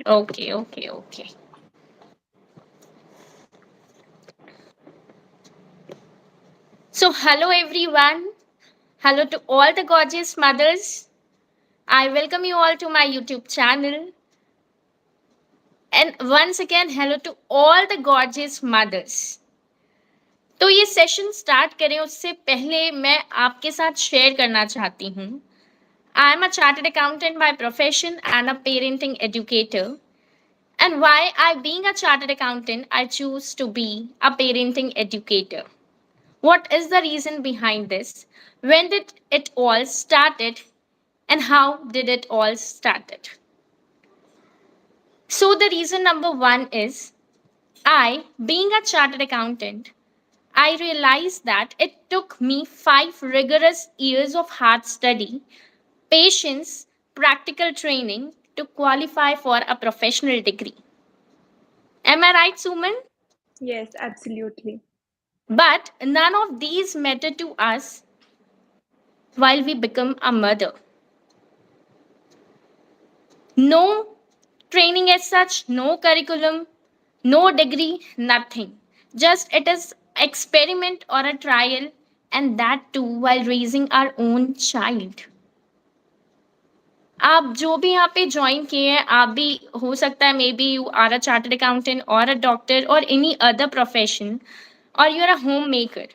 Okay, okay, okay. So, hello everyone. Hello to all the gorgeous mothers. I welcome you all to my YouTube channel. And once again, hello to all the gorgeous mothers. तो ये session start करें उससे पहले मैं आपके साथ share करना चाहती हूँ. I am a chartered accountant by profession and a parenting educator. And why I, being a chartered accountant, I choose to be a parenting educator. What is the reason behind this? When did it all started and how did it all started? So the reason number 1 is I, being a chartered accountant, I realized that it took me 5 rigorous years of hard study, patience, practical training to qualify for a professional degree. Am I right, Suman? Yes, absolutely. But none of these matter to us while we become a mother. No training as such, no curriculum, no degree, nothing. Just it is experiment or a trial, and that too while raising our own child. आप जो भी यहाँ पे join किए हैं आप भी हो सकता है maybe you are a chartered accountant और अ डॉक्टर और एनी अदर प्रोफेशन और you are a homemaker.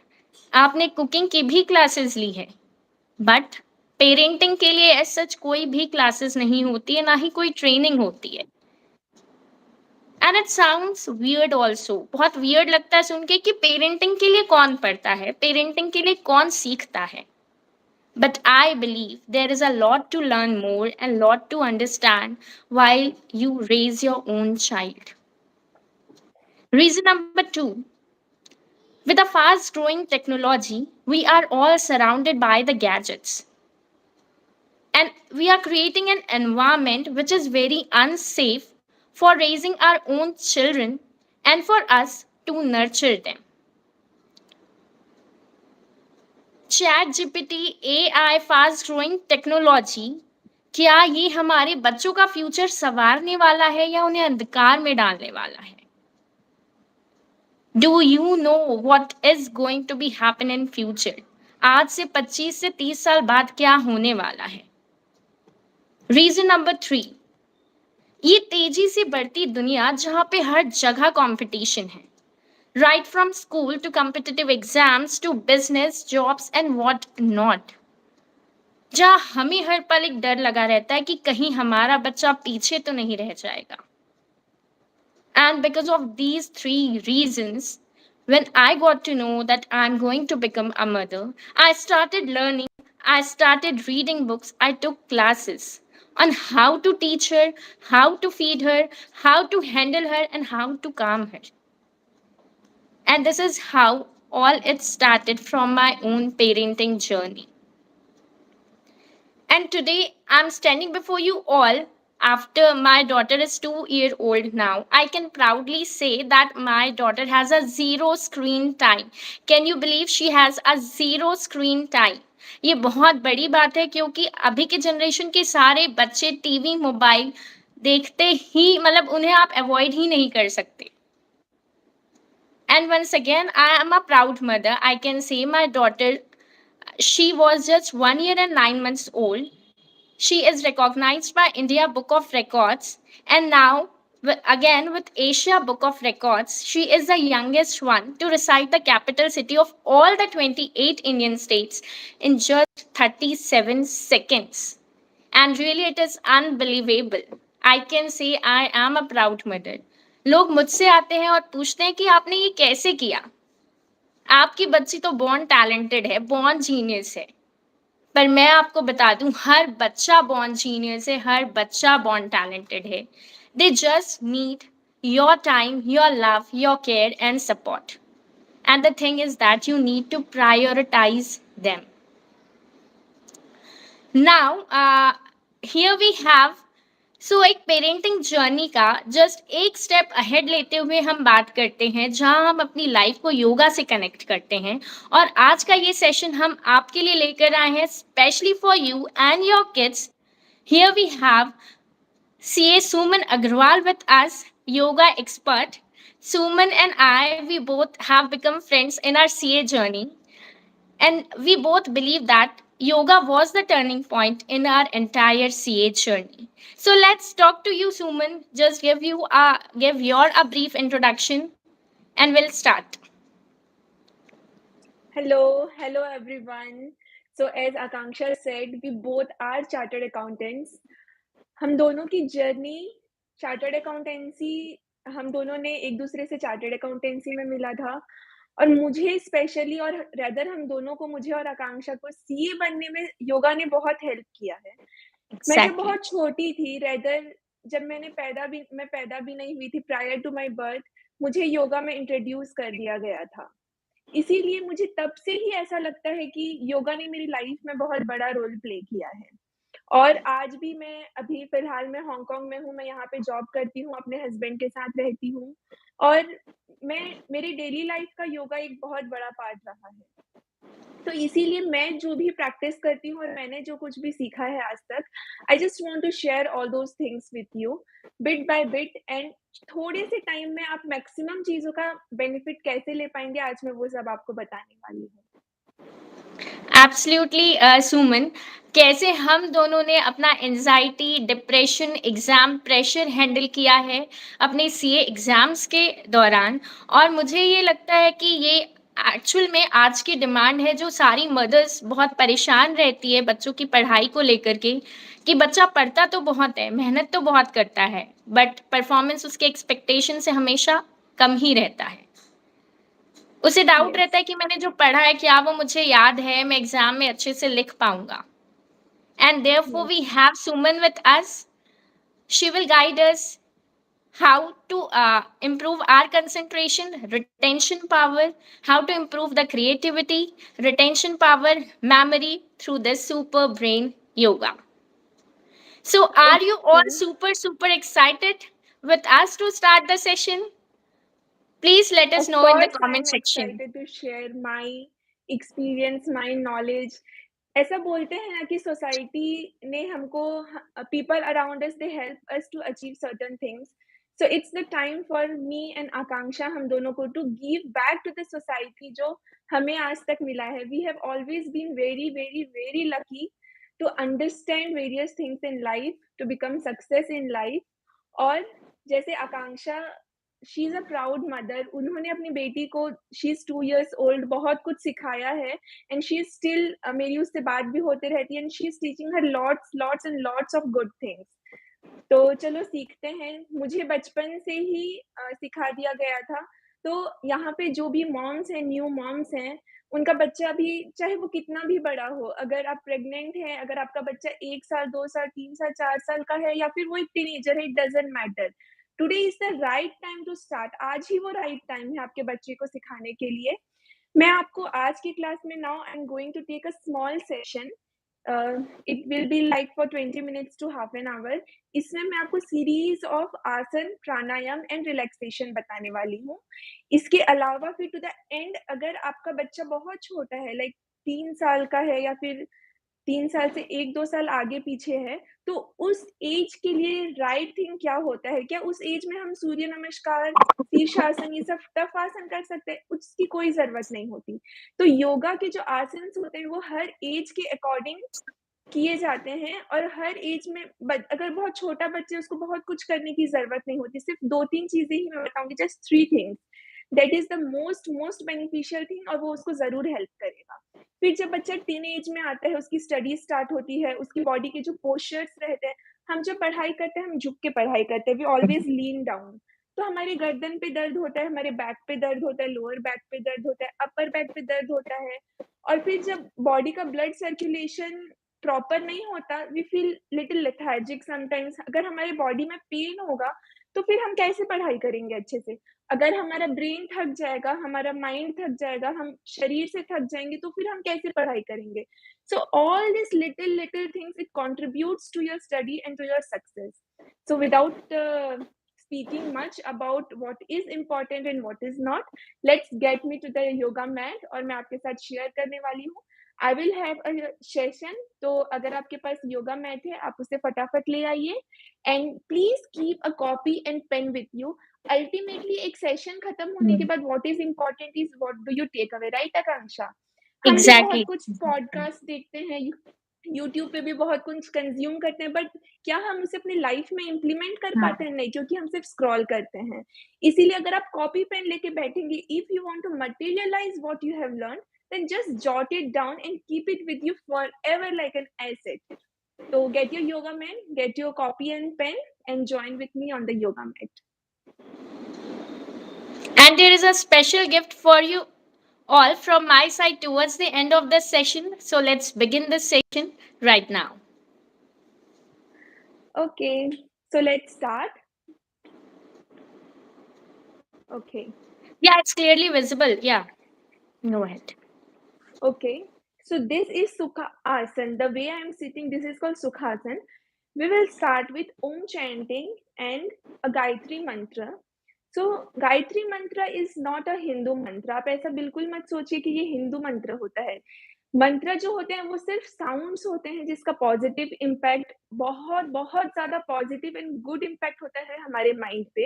आपने कुकिंग की भी क्लासेस ली है बट पेरेंटिंग के लिए एज सच कोई भी क्लासेस नहीं होती है ना ही कोई ट्रेनिंग होती है. And it sounds weird also. बहुत वियर्ड लगता है सुन के कि पेरेंटिंग के लिए कौन पढ़ता है, पेरेंटिंग के लिए कौन सीखता है. But I believe there is a lot to learn more and lot to understand while you raise your own child. Reason number 2. With a fast growing technology, we are all surrounded by the gadgets. And we are creating an environment which is very unsafe for raising our own children and for us to nurture them. Chat GPT, AI, fast growing technology, क्या ये हमारे बच्चों का future संवारने वाला है या उन्हें अंधकार में डालने वाला है? Do you know what is going to be happen in future? आज से 25 से 30 साल बाद क्या होने वाला है? Reason number 3. ये तेजी से बढ़ती दुनिया जहां पे हर जगह कंपटीशन है. Right from school to competitive exams to business, jobs and what not. जहाँ हमें हर पल एक डर लगा रहता है कि कहीं हमारा बच्चा पीछे तो नहीं रह जाएगा. And because of these 3 reasons, when I got to know that I'm going to become a mother, I started learning, I started reading books, I took classes on how to teach her, how to feed her, how to handle her, and how to calm her. And this is how all it started from my own parenting journey. And today I'm standing before you all after my daughter is 2 year old now. I can proudly say that my daughter has a zero screen time. Can you believe she has a zero screen time? ये बहुत बड़ी बात है क्योंकि अभी के generation के सारे बच्चे टीवी मोबाइल देखते ही मतलब उन्हें आप अवॉइड ही नहीं कर सकते. And once again, I am a proud mother. I can say my daughter, she was just 1 year and 9 months old. She is recognized by India Book of Records and now again with Asia Book of Records, she is the youngest one to reside the capital city of all the 28 Indian states in just 37 seconds. And really it is unbelievable. I can say I am a proud mother. लोग मुझसे आते हैं और पूछते हैं कि आपने ये कैसे किया. आपकी बच्ची तो बॉर्न टैलेंटेड है, बॉर्न जीनियस है. पर मैं आपको बता दूं हर बच्चा बॉर्न जीनियस है, हर बच्चा बॉर्न टैलेंटेड है. They just need your time, your love, your care and support. And the thing is that you need to prioritise them. Now here we have एक पेरेंटिंग जर्नी का just एक step ahead लेते हुए हम बात करते हैं जहां हम अपनी लाइफ को योगा से कनेक्ट करते हैं. और आज का ये सेशन हम आपके लिए लेकर आए हैं specially for you and your kids. Here we have CA Suman Agrawal with us, yoga expert. Suman and I, we both have become friends in our CA journey, and we both believe that yoga was the turning point in our entire CA journey. So let's talk to you, Suman. Just give your a brief introduction, and we'll start. Hello everyone. So as Akanksha said, we both are chartered accountants. हम दोनों की journey chartered accountancy हम दोनों ने एक दूसरे से chartered accountancy में मिला था और मुझे स्पेशली और रेदर हम दोनों को मुझे और आकांक्षा को सीए बनने में योगा ने बहुत हेल्प किया है। मैं जब Exactly. बहुत छोटी थी रेदर जब मैं पैदा भी नहीं हुई थी प्रायर टू माय बर्थ मुझे योगा में इंट्रोड्यूस कर दिया गया था। इसीलिए मुझे तब से ही ऐसा लगता है कि योगा ने मेरी लाइफ में बहुत बड़ा रोल प्ले किया है। और आज भी मैं अभी फ़िलहाल मैं हांगकांग में हूँ, मैं यहाँ पे जॉब करती हूँ, अपने हस्बैंड के साथ रहती हूँ और मैं मेरी डेली लाइफ का योगा एक बहुत बड़ा पार्ट रहा है। तो इसीलिए मैं जो भी प्रैक्टिस करती हूँ और मैंने जो कुछ भी सीखा है आज तक, I just want to share all those things with you bit by bit and थोड़े से टाइम में आप मैक्सिमम चीज़ों का बेनिफिट कैसे ले पाएँगे, आज मैं वो सब आपको बताने वाली हूँ। एब्सोल्युटली सुमन, कैसे हम दोनों ने अपना anxiety, depression, exam pressure handle किया है अपने सीए एग्ज़ाम्स के दौरान। और मुझे ये लगता है कि ये एक्चुअल में आज की डिमांड है, जो सारी मदर्स बहुत परेशान रहती है बच्चों की पढ़ाई को लेकर के, कि बच्चा पढ़ता तो बहुत है, मेहनत तो बहुत करता है, बट परफॉर्मेंस उसके एक्सपेक्टेशन से हमेशा कम ही रहता है। उसे डाउट रहता येस, है कि मैंने जो पढ़ा है क्या वो मुझे याद है, मैं एग्ज़ाम में अच्छे से लिख पाऊँगा। And therefore yes, we have Suman with us. She will guide us how to improve our concentration, retention power, how to improve the creativity, retention power, memory through this super brain yoga. So are you all okay. super excited with us to start the session? Please let us Of know in the course, I comment am section. excited to share my experience, my knowledge. ऐसा बोलते हैं ना कि society ने हमको people around us they help us to achieve certain things. So it's the time for me and Akanksha हम दोनों को to give back to the society जो हमें आज तक मिला है। We have always been very very very lucky to understand various things in life, to become success in life. और जैसे Akanksha she is a proud mother, उन्होंने अपनी बेटी को शी इज़ 2 इयर्स ओल्ड बहुत कुछ सिखाया है एंड शी इज़ स्टिल मेरी उससे बात भी होती रहती है and she is teaching her lots lots and lots of good things. तो चलो सीखते हैं। मुझे बचपन से ही सिखा दिया गया था। तो यहाँ पे जो भी मॉम्स हैं, न्यू मॉम्स हैं, उनका बच्चा भी चाहे वो कितना भी बड़ा हो, अगर आप प्रेग्नेंट हैं, अगर आपका बच्चा 1 साल, 2 साल, 3 साल, 4 साल का है या फिर वो एक टीनेजर है, it doesn't matter. Today is the right time to start. आज ही वो राइट टाइम है आपके बच्चे को सिखाने के लिए। मैं आपको आज की क्लास में now I am going to take a small session. It will be like for 20 minutes to half an hour. इसमें मैं आपको सीरीज ऑफ आसन, प्राणायाम एंड रिलैक्सेशन बताने वाली हूँ। इसके अलावा फिर टू द एंड अगर आपका बच्चा बहुत छोटा है लाइक 3 साल का है या फिर 3 साल से 1-2 साल आगे-पीछे है, तो उस एज के लिए राइट थिंग क्या होता है? क्या उस एज में हम सूर्य नमस्कार, शीर्षासन ये सब टफ आसन कर सकते हैं? उसकी कोई ज़रूरत नहीं होती। तो योगा के जो आसन्स होते हैं, वो हर एज के अकॉर्डिंग किए जाते हैं और हर एज में अगर बहुत छोटा बच्चा है उसको बहुत कुछ करने की ज़रूरत नहीं होती। सिर्फ़ 2-3 चीज़ें ही मैं बताऊँगी, just 3 things that is the most most beneficial thing और वो उसको ज़रूर हेल्प करेगा। फिर जब बच्चा टीनेज में आता है, उसकी स्टडी स्टार्ट होती है, उसकी बॉडी के जो पोस्चर्स रहते हैं, हम जब पढ़ाई करते हैं, हम झुक के पढ़ाई करते हैं, वी ऑलवेज़ लीन डाउन। तो हमारे गर्दन पे दर्द होता है, हमारे बैक पे दर्द होता है, लोअर बैक पे दर्द होता है, अपर बैक पे दर्द होता है और फिर जब बॉडी का ब्लड सर्कुलेशन प्रॉपर नहीं होता, we feel little lethargic sometimes. अगर हमारी बॉडी में पेन होगा, तो फिर हम कैसे पढ़ाई करेंगे अच्छे से? अगर हमारा ब्रेन थक जाएगा, हमारा माइंड थक जाएगा, हम शरीर से थक जाएँगे, तो फिर हम कैसे पढ़ाई करेंगे? So all these little things, it contributes to your study and to your success. So without speaking much about what is important and what is not, let's get me to the yoga mat और मैं आपके साथ share करने वाली हूँ। I will have a session, तो अगर आपके पास योगा मैट है, आप उसे फटाफट ले आइए and please keep a copy and pen with you. Ultimately एक सेशन खत्म होने के Hmm. बाद what is important is what do you take away, right Akanksha? हम भी बहुत Exactly. कुछ पॉडकास्ट देखते हैं, यूट्यूब पे भी बहुत कुछ कंज़्यूम करते हैं, बट क्या हम उसे अपनी लाइफ़ में इम्प्लीमेंट कर हाँ, पाते हैं? नहीं, क्योंकि हम सिर्फ़ स्क्रॉल करते हैं। इसीलिए अगर आप कॉपी पेन लेके बैठेंगे, if you want to materialise what you have learned, then just jot it down and keep it with you forever like an asset. So get your yoga mat, get your copy and pen, and join with me on the yoga mat. and there is a special gift for you all from my side towards the end of this session. So let's begin this session right now. Okay, so let's start. Okay, Yeah, it's clearly visible. Yeah, go ahead. okay. So this is Sukha Asan. The way I am sitting, this is called Sukhasan. We will start with Om chanting and a Gayatri mantra. So Gayatri मंत्र is not a Hindu मंत्र। आप ऐसा बिल्कुल मत सोचिए कि ये हिंदू मंत्र होता है। मंत्र जो होते हैं वो सिर्फ साउंड्स होते हैं जिसका पॉजिटिव इम्पैक्ट बहुत बहुत ज्यादा पॉजिटिव एंड गुड इम्पैक्ट होता है हमारे माइंड पे।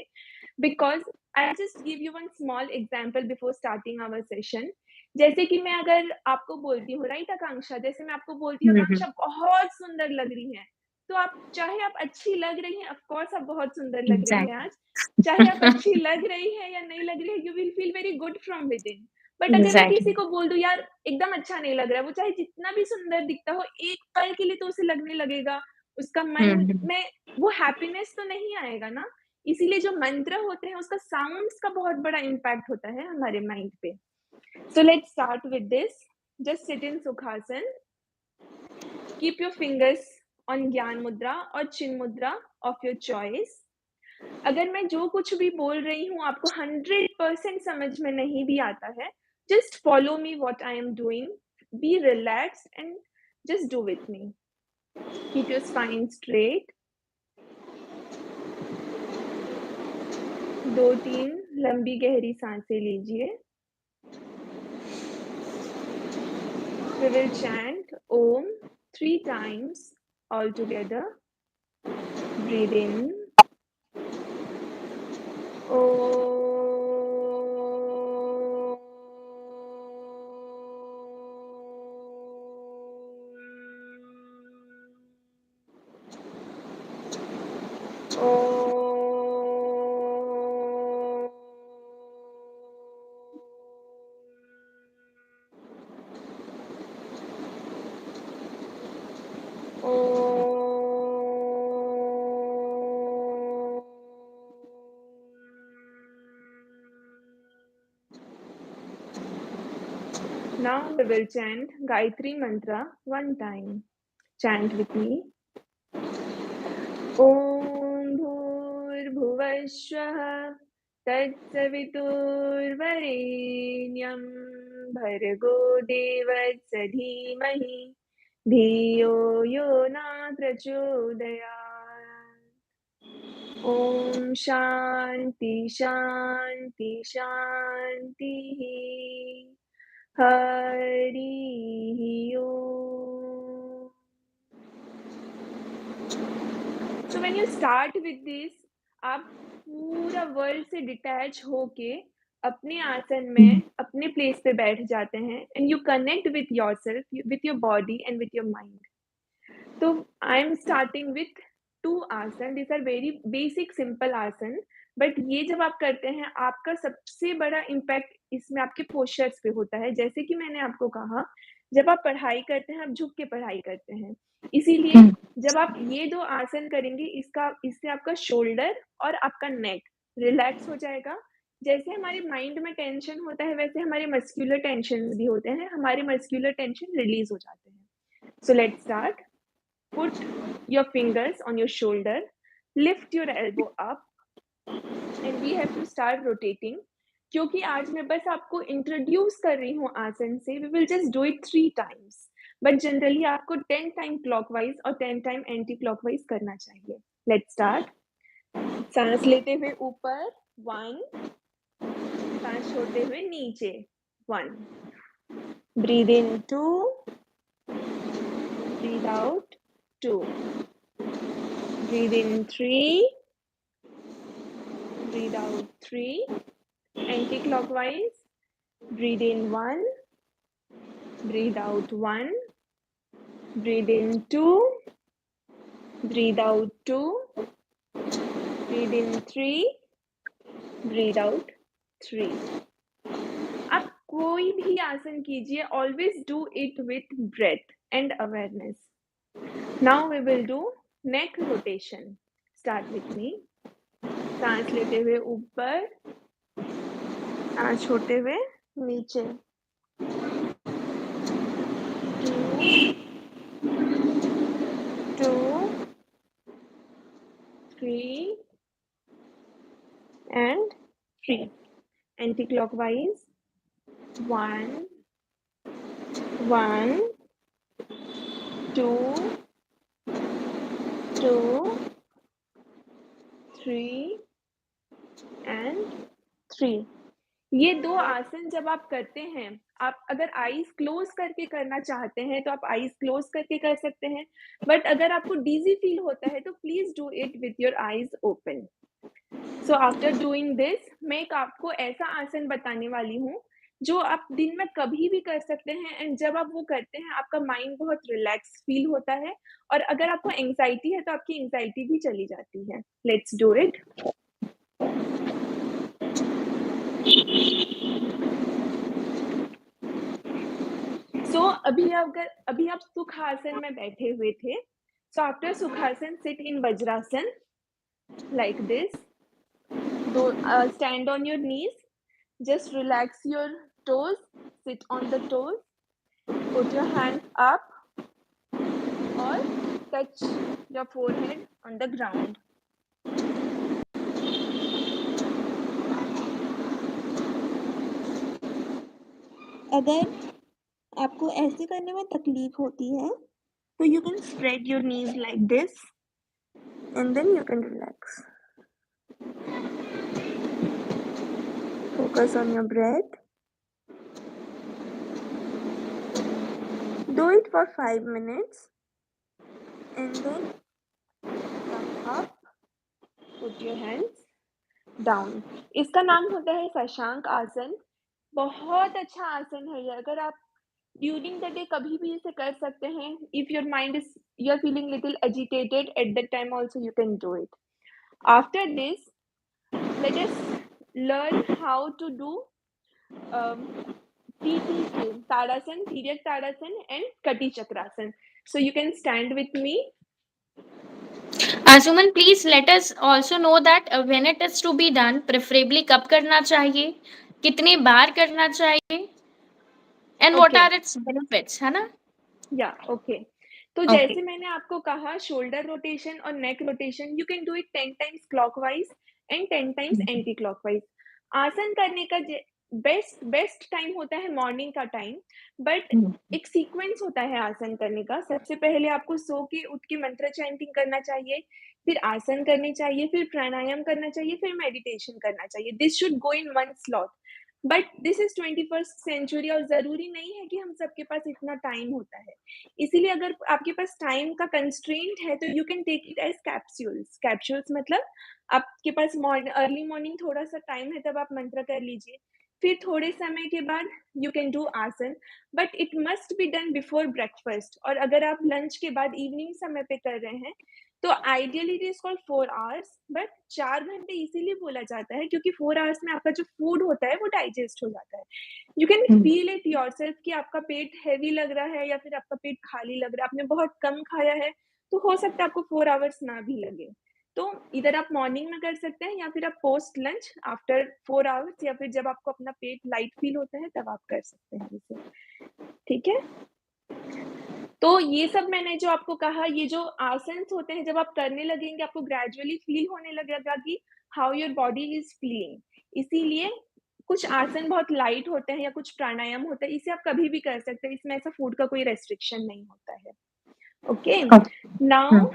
Because I just give you one small example before starting our session. जैसे कि मैं अगर आपको बोलती हूँ, राइट आकांक्षा, जैसे मैं आपको बोलती हूँ Mhm. आकांक्षा बहुत सुंदर लग रही है, तो आप चाहे आप अच्छी लग रही हैं, ऑफ कोर्स आप बहुत सुंदर लग रही हैं Exactly. आज, चाहे आप अच्छी लग रही है या नहीं लग रही है, you will feel very good from with in. But अगर मैं किसी Exactly. को बोल दूं यार एकदम अच्छा नहीं लग रहा है, वो चाहे जितना भी सुंदर दिखता हो, एक पल के लिए तो उसे लगने लगेगा, उसका मन Mhm. में वो हैप्पीनेस तो नहीं आएगा ना। इसीलिए जो मंत्र होते हैं उसका साउंड्स का बहुत बड़ा इम्पैक्ट होता है हमारे माइंड पे। So let's start with this. Just sit in sukhasana, keep your fingers on gyan mudra और चिन मुद्रा ऑफ योर चॉइस। अगर मैं जो कुछ भी बोल रही हूँ आपको 100% समझ में नहीं भी आता है, just follow me what I am doing, B relaxed and just do with me. Keep your spine straight. 2-3 लंबी गहरी सांसें लीजिए। We will chant Om 3 times all together. Breathe in. Now we will chant Gayatri Mantra one time. Chant with me. Om Bhurbhuvah Svah Tatsavituर्वरेण्यं भर्गो देवस्य धीमहि धियो यो न प्रचोदयात्। Om Shanti Shanti Shantiः। Hari Om। So when you start with this, आप पूरा world से detach होके अपने आसन में अपने प्लेस पे बैठ जाते हैं and you connect with yourself, with your body and with your mind. तो आई एम स्टार्टिंग विथ 2 आसन। These are very basic simple आसन, बट ये जब आप करते हैं आपका सबसे बड़ा इम्पैक्ट इसमें आपके पोस्चर्स पे होता है। जैसे कि मैंने आपको कहा, जब आप पढ़ाई करते हैं आप झुक के पढ़ाई करते हैं, इसीलिए जब आप ये 2 आसन करेंगे इससे आपका शोल्डर और आपका नेक रिलैक्स हो जाएगा। जैसे हमारे माइंड में टेंशन होता है वैसे हमारे मस्कुलर टेंशन भी होते हैं, हमारे मस्कुलर टेंशन रिलीज हो जाते हैं। सो let's start. Put your fingers on your shoulder, lift your elbow up, and we have to start rotating. क्योंकि आज मैं बस आपको इंट्रोड्यूस कर रही हूँ आसन से, we will just do it 3 times. But generally आपको 10 टाइम क्लॉकवाइज और 10 टाइम एंटी क्लॉकवाइज करना चाहिए। Let's start. सांस लेते हुए ऊपर 1, सांस छोड़ते हुए नीचे 1, breathe in 2, breathe out 2, breathe in 3, breathe out 3, anti-clockwise, breathe in 1, breathe out 1, breathe in 2, breathe out 2, breathe in 3, breathe out 3. आप कोई भी आसन कीजिए, always do it with breath and awareness. Now we will do neck rotation. Start with me. सांस लेते हुए ऊपर, सांस छोड़ते हुए नीचे. 2, 3 and 3. Anti-clockwise. 1, 1, 2, 2, 3 and 3. ये 2 आसन जब आप करते हैं, आप अगर आईज क्लोज करके करना चाहते हैं तो आप आईज क्लोज करके कर सकते हैं, बट अगर आपको डीजी फील होता है तो please do it with your eyes open. So after doing this, मैं एक आपको ऐसा आसन बताने वाली हूँ जो आप दिन में कभी भी कर सकते हैं, एंड जब आप वो करते हैं आपका माइंड बहुत रिलैक्स फील होता है, और अगर आपको एंग्जाइटी है तो आपकी एंग्जाइटी भी चली जाती है. Let's do it. सो अभी आप सुखासन में बैठे हुए थे. So after sukhasana, sit in vajrasana like this. Stand on your knees. Just relax your toes. Sit on the toes. Put your hands up or touch your forehead on the ground. अगर आपको ऐसे करने में तकलीफ होती है तो you can spread your knees like this and then you can relax. Focus on your breath. Do it for 5 minutes and then come up, put your hands down. इसका नाम होता है शशांक आसन. बहुत अच्छा आसन है ये. अगर आप ड्यूरिंग द डे कभी भी इसे कर सकते हैं. If your mind is, you are feeling little agitated, at that time also you can do it. After this, let us learn how to do TTK, Tadasan, Tiryak Tadasan and Kati Chakrasan. So you can stand with me. Asuman, please let us also know that when it is to be done, preferably कब करना चाहिए, कितने बार करना चाहिए, and what Okay. are its benefits, है ना? या okay. तो Okay. जैसे मैंने आपको कहा, शोल्डर रोटेशन और neck rotation you can do it 10 times clockwise and 10 times anti clockwise. आसन करने का बेस्ट टाइम होता है मॉर्निंग का टाइम, बट एक सीक्वेंस होता है आसन करने का. सबसे पहले आपको सो के उठ के मंत्र चैंटिंग करना चाहिए, फिर आसन करने चाहिए, फिर प्राणायाम करना चाहिए, फिर मेडिटेशन करना चाहिए. This should go in one slot. But this is 21st century और जरूरी नहीं है कि हम सबके पास इतना टाइम होता है. इसीलिए अगर आपके पास टाइम का कंस्ट्रेंट है तो you can take it as capsules. Capsules मतलब आपके पास अर्ली मॉर्निंग थोड़ा सा टाइम है तब आप मंत्र कर लीजिए, फिर थोड़े समय के बाद यू कैन डू आसन, but it must be done before breakfast. और अगर आप लंच के बाद इवनिंग समय पे कर रहे हैं तो ideally it is called 4 hours. But 4 घंटे इसीलिए बोला जाता है क्योंकि 4 आवर्स में आपका जो फूड होता है वो डाइजेस्ट हो जाता है. You can feel it yourself कि आपका पेट हैवी लग रहा है या फिर आपका पेट खाली लग रहा है, आपने बहुत कम खाया है, तो हो सकता है आपको 4 आवर्स ना भी लगे. तो इधर आप मॉर्निंग में कर सकते हैं या फिर आप पोस्ट लंच आफ्टर 4 आवर्स, या फिर जब आपको अपना पेट लाइट फील होता है तब आप कर सकते हैं इसे. ठीक है. तो ये सब मैंने जो आपको कहा, ये जो आसन्स होते हैं जब आप करने लगेंगे आपको ग्रेजुअली फील होने लगेगा कि how your body is feeling. इसीलिए कुछ आसन बहुत लाइट होते हैं या कुछ प्राणायाम होता है, इसे आप कभी भी कर सकते हैं. इसमें ऐसा फूड का कोई रेस्ट्रिक्शन नहीं होता है. Okay. Now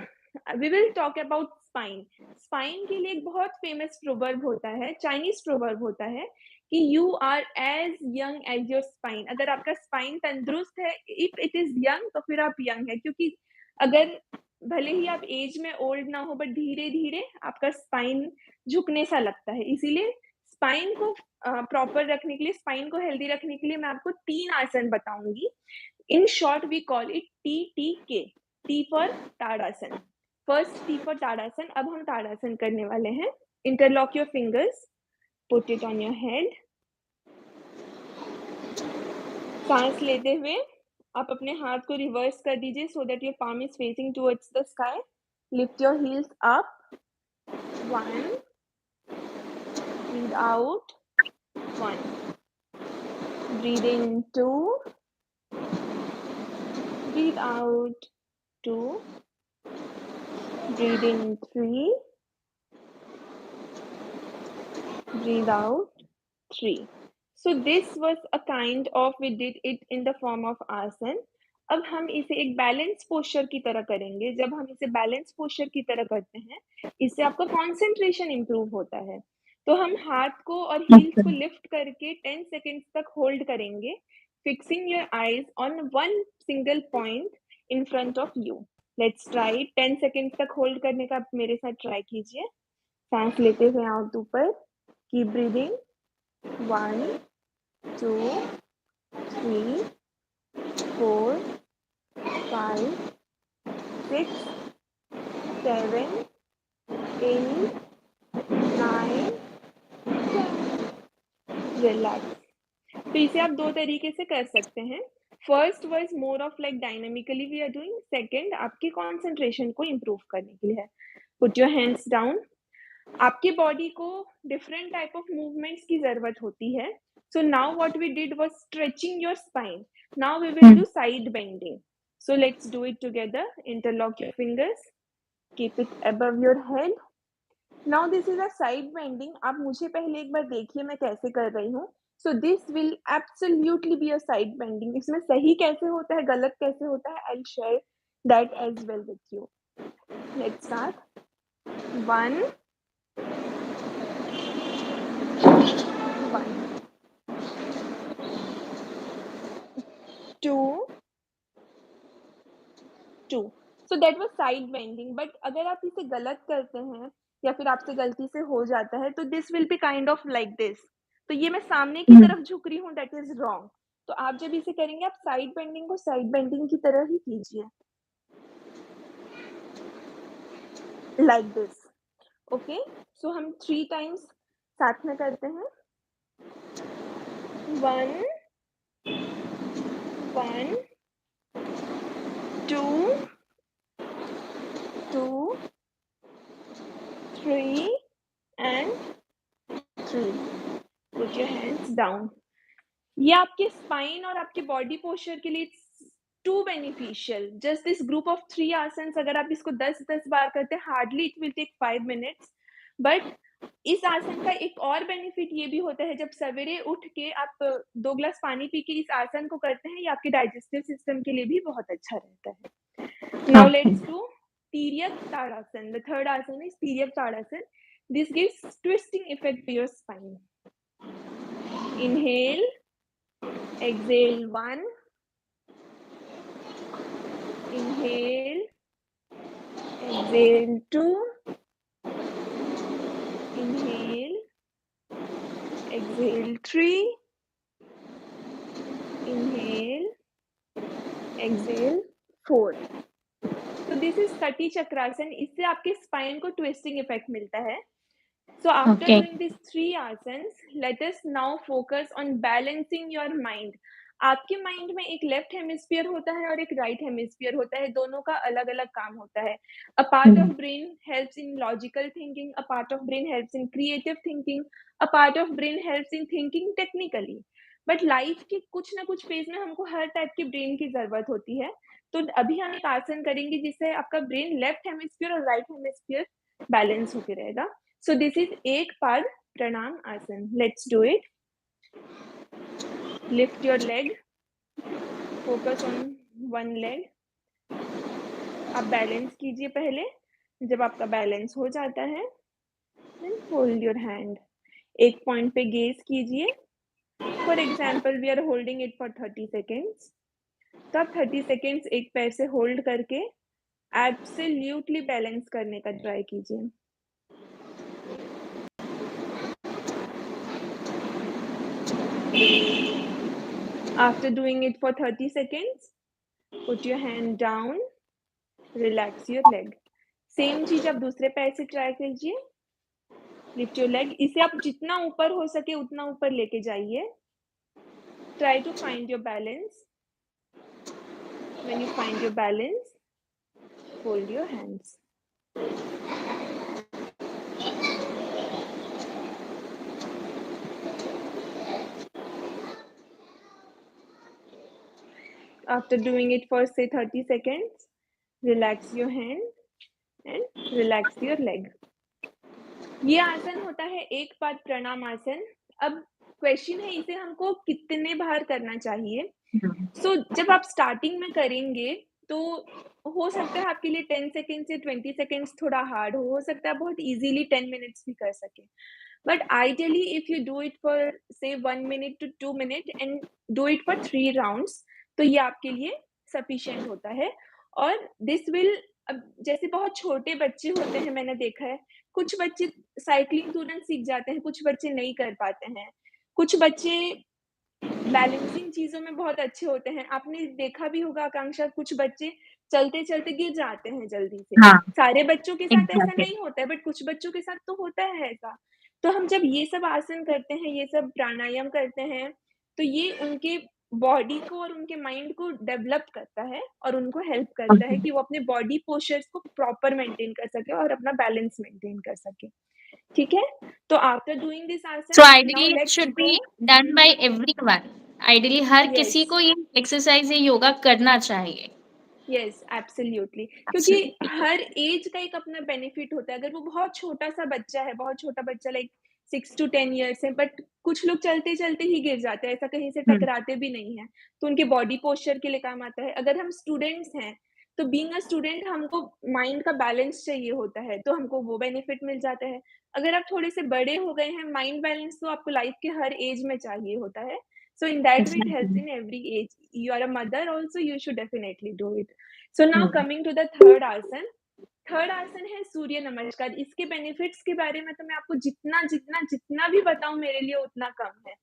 we will talk about spine. Spine के लिए एक बहुत फेमस प्रोवर्ब होता है, चाइनीज प्रोवर्ब होता है कि you are as young as your spine. अगर आपका स्पाइन तंदुरुस्त है, इफ इट इज यंग तो फिर आप यंग है, क्योंकि अगर भले ही आप एज में ओल्ड ना हो, बट धीरे-धीरे आपका स्पाइन झुकने सा लगता है। इसीलिए स्पाइन को प्रॉपर रखने के लिए, स्पाइन को हेल्दी रखने के लिए मैं आपको 3 आसन बताऊँगी। In short we call it TTK, T for tadasana. First T for tadasana. अब हम ताड़ासन करने वाले हैं। Interlock your fingers, put it on your head. सांस लेते हुए आप अपने हाथ को रिवर्स कर दीजिए so that your palm is facing towards the sky. Lift your heels up. 1. Breathe out. 1. Breathe in 2. Breathe out 2. Breathe in 3. Breathe out 3. So this was a kind of, we did it in the form of asan. अब हम इसे एक balance posture की तरह करेंगे। जब हम इसे बैलेंस पोस्चर की तरह करते हैं, इससे आपका कंसंट्रेशन इंप्रूव होता है। तो हम हाथ को और हील्स को लिफ्ट करके 10 सेकंड्स तक होल्ड करेंगे, fixing your eyes on one single point in front of you. Let's try. 10 seconds तक होल्ड करने का आप मेरे साथ ट्राई कीजिए। सांस लेते हुए हाथ ऊपर, कीप ब्रीदिंग। 1, 2, 3, 4, 5, 6, 7, 8, 9, 10। रिलैक्स। तो इसे आप 2 तरीके से कर सकते हैं। First was more of like dynamically we are doing. Second आपकी कंसंट्रेशन को इंप्रूव करने के लिए है। Put your hands down. आपकी बॉडी को डिफरेंट टाइप ऑफ मूवमेंट्स की जरूरत होती है। So now what we did was stretching your spine. Now we will do side bending. So let's do it together. Interlock your fingers, keep it above your head. Now this is a side bending. आप मुझे पहले एक बार देखिए मैं कैसे कर रही हूँ। So this will absolutely be a side bending. इसमें सही कैसे होता है, गलत कैसे होता है, I will share that as well with you. Let's start. 1, 1, 2, 2। So that was side bending. But अगर आप इसे गलत करते हैं या फिर आपसे गलती से हो जाता है, तो this will be kind of like this. तो ये मैं सामने की तरफ झुक रही हूँ, दैट इज रॉन्ग। तो आप जब इसे करेंगे, आप साइड बेंडिंग को साइड बेंडिंग की तरह ही कीजिए, लाइक दिस। ओके, सो हम 3 टाइम्स साथ में करते हैं। 1, 1, 2, 2, 3 and 3। Put your hands down. ये आपके स्पाइन और आपके बॉडी पोस्चर के लिए too beneficial. Just this group of 3 आसन्स अगर आप इसको 10-10 बार करते हैं, hardly it will take 5 minutes. But इस आसन का एक और बेनिफिट ये भी होता है, जब सवेरे उठ के आप 2 ग्लास पानी पी के इस आसन को करते हैं, ये आपके डाइजेस्टिव सिस्टम के लिए भी बहुत अच्छा रहता है। Now let's do tiryak tadasana. The third asana is tiryak tadasana. This gives twisting effect to your spine. Inhale, exhale 1, inhale, exhale 2, inhale, exhale 3, inhale, exhale 4। So this is Sati Chakrasan. इससे आपके स्पाइन को ट्विस्टिंग इफेक्ट मिलता है। So after Okay. doing these 3 asanas, let us now focus on balancing your mind. आपके mind में एक left hemisphere होता है और एक राइट हेमिस्फीयर होता है। दोनों का अलग अलग काम होता है। A part of brain helps in logical thinking, a part of brain helps in creative thinking, a part of brain helps in thinking technically. But life के कुछ ना कुछ फेज में हमको हर टाइप के ब्रेन की जरूरत होती है। तो अभी हम एक आसन करेंगे जिससे आपका ब्रेन लेफ्ट हेमिस्फीयर और राइट हेमिस्फीयर बैलेंस होके रहेगा। So this is एक पाद pranam asan. Let's do it. Lift your leg. Focus on one leg. आप बैलेंस कीजिए पहले। जब आपका बैलेंस हो जाता है, then hold your hand. एक पॉइंट पे गेज कीजिए। For example we are holding it for 30 seconds. तो आप 30 सेकेंड्स एक पैर से होल्ड करके एब्सोल्युटली बैलेंस करने का ट्राई कीजिए। After doing it for 30 seconds, put your hand down, relax your leg. Same चीज आप दूसरे पैर से ट्राई कीजिए। लिफ्ट योर लेग, इसे आप जितना ऊपर हो सके उतना ऊपर लेके जाइए। Try to find your balance. When you find your balance, fold your hands. After doing it for say 30 seconds, relax your hand and relax your leg. ये आसन होता है एक पाद प्रणाम आसन। अब क्वेश्चन है इसे हमको कितने बार करना चाहिए। सो जब आप स्टार्टिंग में करेंगे तो हो सकता है आपके लिए 10 सेकेंड से 20 सेकेंड्स थोड़ा हार्ड हो सकता है बहुत इजीली 10 मिनट्स भी कर सके। But ideally if you do it for say 1 minute to 2 minute and do it for 3 rounds, तो ये आपके लिए सफिशिएंट होता है। और दिस विल, अब जैसे बहुत छोटे बच्चे होते हैं, मैंने देखा है कुछ बच्चे साइक्लिंग तुरंत सीख जाते हैं, कुछ बच्चे नहीं कर पाते हैं, कुछ बच्चे बैलेंसिंग चीज़ों में बहुत अच्छे होते हैं। आपने देखा भी होगा आकांक्षा, कुछ बच्चे चलते-चलते गिर जाते हैं जल्दी से। हाँ, सारे बच्चों के साथ ऐसा एग्ज़ैक्टली। नहीं होता है, बट कुछ बच्चों के साथ तो होता है ऐसा। तो हम जब ये सब आसन करते हैं, ये सब प्राणायाम करते हैं, तो ये उनके बॉडी को और उनके माइंड को डेवलप करता है और उनको हेल्प करता है ओके। कि वो अपने बॉडी पोस्चर्स को प्रॉपर मेंटेन कर सके और अपना बैलेंस मेंटेन कर सके। ठीक है? तो आफ्टर डूइंग दिस So आसन, now ideally, it let's should do. be done by everyone. Ideally, हर किसी यस। को ये एक्सरसाइज, ये योगा करना चाहिए। यस, एब्सोल्युटली, क्योंकि Absolutely. हर एज का एक अपना बेनिफिट होता है। अगर वो बहुत छोटा-सा बच्चा है, बहुत छोटा बच्चा लाइक 6 टू 10 इयर्स है, बट कुछ लोग चलते-चलते ही गिर जाते हैं, ऐसा कहीं से हुँ, टकराते भी नहीं हैं, तो उनके बॉडी पोस्चर के लिए काम आता है। अगर हम स्टूडेंट्स हैं, तो बीइंग अ स्टूडेंट हमको माइंड का बैलेंस चाहिए होता है, तो हमको वो बेनिफिट मिल जाता है। अगर आप थोड़े से बड़े हो गए हैं, माइंड बैलेंस तो आपको लाइफ के हर एज में चाहिए होता है। So in that way, it helps exactly. in every age. You are a mother also, you should definitely do it. So now hmm, coming to the third आसन। Third आसन है सूर्य नमस्कार। इसके बेनिफिट्स के बारे में तो मैं आपको जितना भी बताऊँ मेरे लिए उतना कम है।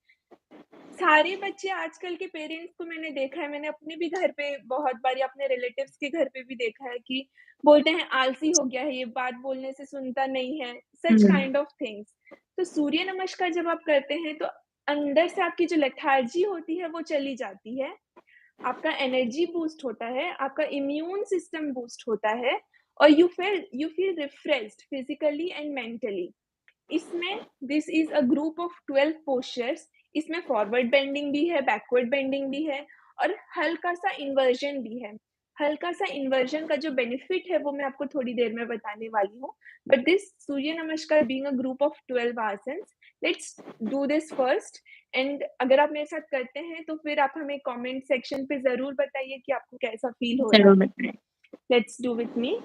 सारे बच्चे आजकल के पेरेंट्स को मैंने देखा है, मैंने अपने भी घर पे बहुत बार या अपने रिलेटिव्स के घर पे भी देखा है कि बोलते हैं आलसी हो गया है ये, बात बोलने से सुनता नहीं है, सच हुँ, काइंड ऑफ थिंग्स। तो सूर्य नमस्कार जब आप करते हैं तो अंदर से आपकी जो लेथार्जी होती है वो चली जाती है। आपका एनर्जी बूस्ट होता है, आपका इम्यून सिस्टम बूस्ट होता है और you feel refreshed physically and mentally. इसमें this is a group of 12 postures. इसमें फॉरवर्ड बेंडिंग भी है, बैकवर्ड बेंडिंग भी है और हल्का-सा इन्वर्जन भी है। हल्का-सा इन्वर्जन का जो बेनिफिट है वो मैं आपको थोड़ी देर में बताने वाली हूँ। बट दिस सूर्य नमस्कार being a group of 12 asanas, let's do this first. And अगर आप मेरे साथ करते हैं तो फिर आप हमें कमेंट सेक्शन पे ज़रूर बताइए कि आपको कैसा फील हो रहा ज़रूर है। बताएँ। Let's do with me.